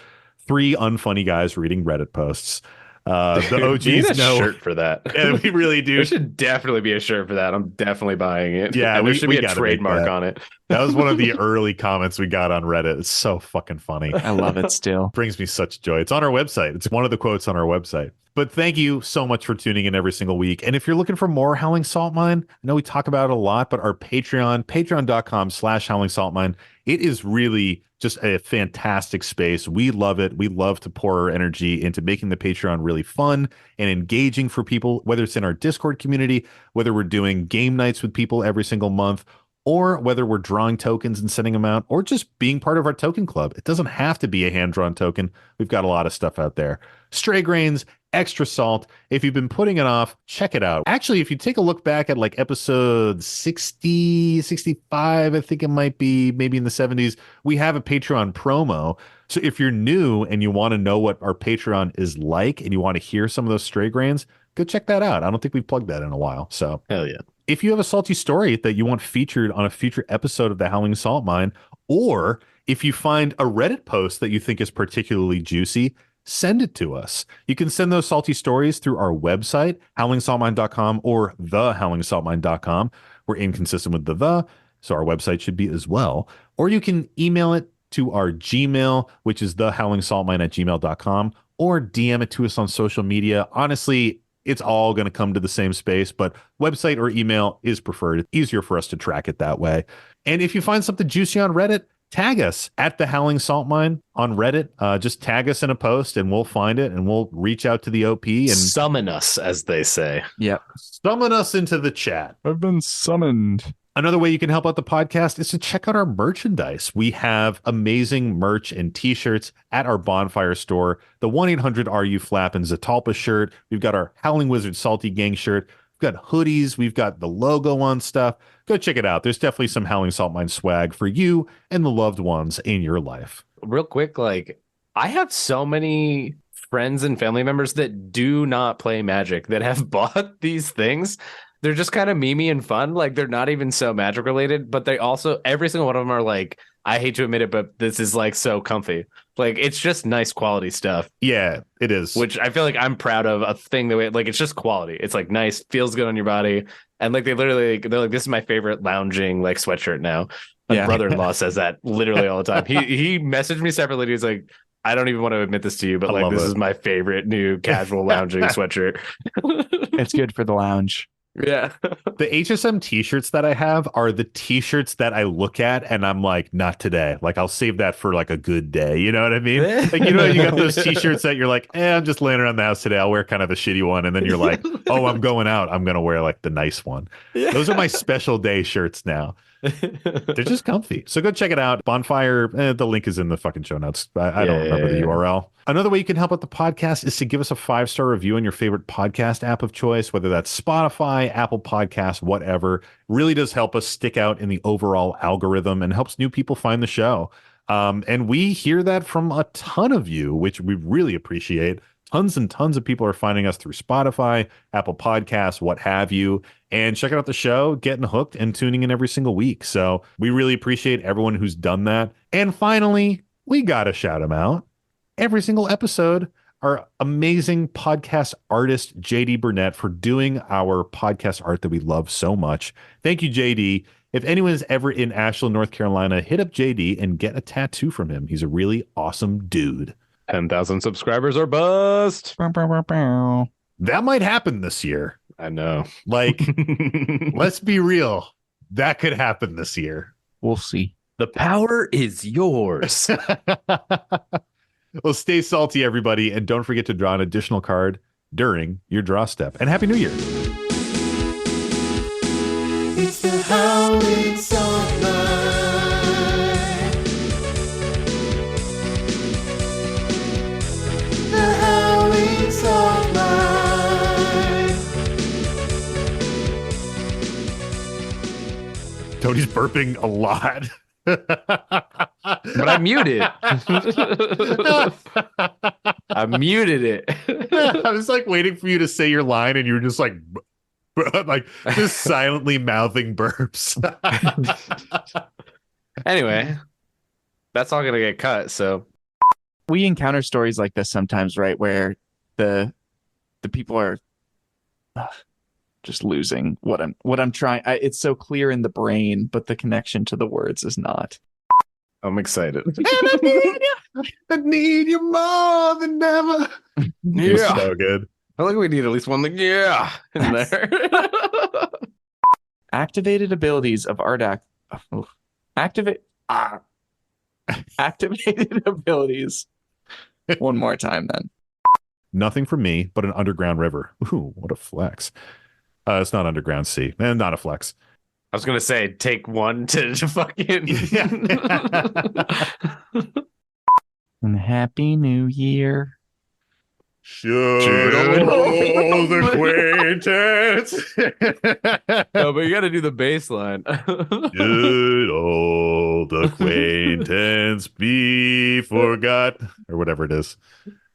three unfunny guys reading Reddit posts. The We need OGs a know. shirt for that. Yeah, we really do. There should definitely be a shirt for that. I'm definitely buying it. Yeah, and we- there should we be a gotta make trademark that. on it. That was one of the early comments we got on Reddit. It's so fucking funny. I love it still. Brings me such joy. It's on our website. It's one of the quotes on our website. But thank you so much for tuning in every single week. And if you're looking for more Howling Salt Mine, I know we talk about it a lot, but our Patreon, patreon.com/Howling Salt Mine, it is really just a fantastic space. We love it. We love to pour our energy into making the Patreon really fun and engaging for people, whether it's in our Discord community, whether we're doing game nights with people every single month, or whether we're drawing tokens and sending them out, or just being part of our token club. It doesn't have to be a hand-drawn token. We've got a lot of stuff out there. Stray grains, extra salt. If you've been putting it off, check it out. Actually, if you take a look back at like episode 60, 65, I think it might be, maybe in the 70s, we have a Patreon promo. So if you're new and you want to know what our Patreon is like and you want to hear some of those stray grains, go check that out. I don't think we've plugged that in a while. So Hell yeah. if you have a salty story that you want featured on a future episode of the Howling Salt Mine, or if you find a Reddit post that you think is particularly juicy, send it to us. You can send those salty stories through our website, howlingsaltmine.com or thehowlingsaltmine.com. We're inconsistent with the, so our website should be as well. Or you can email it to our Gmail, which is thehowlingsaltmine@gmail.com, or DM it to us on social media. Honestly, it's all going to come to the same space, but website or email is preferred. It's easier for us to track it that way. And if you find something juicy on Reddit, tag us at the Howling Salt Mine on Reddit. Just tag us in a post and we'll find it and we'll reach out to the OP and Summon us, as they say. Yep. summon us into the chat. I've been summoned. Another way you can help out the podcast is to check out our merchandise. We have amazing merch and t-shirts at our Bonfire store. The 1-800-RU Flap and Zatalpa shirt. We've got our Howling Wizard Salty Gang shirt. We've got hoodies. We've got the logo on stuff. Go check it out. There's definitely some Howling Salt Mine swag for you and the loved ones in your life. Real quick, like, I have so many friends and family members that do not play Magic that have bought these things. They're just kind of memey and fun. Like, they're not even so Magic related, but they also, every single one of them are like, I hate to admit it, but this is like so comfy. Like, it's just nice quality stuff, Yeah, it is. which I feel like I'm proud of. A thing that we, like, it's just quality. It's like nice, feels good on your body. And like, they're like, this is my favorite lounging like sweatshirt now. My Yeah. brother-in-law says that literally all the time. He messaged me separately. He's like, I don't even want to admit this to you, but I like, love this it. is my favorite new casual lounging sweatshirt. It's good for the lounge. Yeah. The HSM t-shirts that I have are the t-shirts that I look at and I'm like, not today. Like, I'll save that for like a good day. You know what I mean? Like, you know, you got those t-shirts that you're like, I'm just laying around the house today. I'll wear kind of a shitty one. And then you're like, oh, I'm going out. I'm going to wear like the nice one. Those are my special day shirts now. They're just comfy. So go check it out. Bonfire, the link is in the fucking show notes. I don't remember the URL. Another way you can help out the podcast is to give us a 5-star review on your favorite podcast app of choice, whether that's Spotify, Apple Podcasts, whatever. Really does help us stick out in the overall algorithm and helps new people find the show. And we hear that from a ton of you, which we really appreciate. Tons and tons of people are finding us through Spotify, Apple Podcasts, what have you, and checking out the show, getting hooked, and tuning in every single week. So we really appreciate everyone who's done that. And finally, we got to shout them out. Every single episode our amazing podcast artist, JD Burnett, for doing our podcast art that we love so much. Thank you, JD. If anyone is ever in Ashland, North Carolina, hit up JD and get a tattoo from him. He's a really awesome dude. 10,000 subscribers or bust. That might happen this year. I know. Like, let's be real. That could happen this year. We'll see. The power is yours. Well, stay salty, everybody, and don't forget to draw an additional card during your draw step. And Happy New Year. It's the Howling Song Line. The Howling Song Line. Tony's burping a lot. But I muted. I muted it. I was like waiting for you to say your line, and you were just like just silently mouthing burps. Anyway, that's all gonna get cut. So We encounter stories like this sometimes, right? Where the people are just losing what I'm trying. It's so clear in the brain, but the connection to the words is not. I'm excited. I need you more than ever. It was so good. I think we need at least one in there. Activated abilities of activated abilities. One more time, then. Nothing from me but an underground river. Ooh, what a flex. It's not underground sea. And not a flex. I was gonna say take one to fucking And Happy New Year. Should old acquaintance. No, but you gotta do the bass line. Should old acquaintance be forgot? Or whatever it is.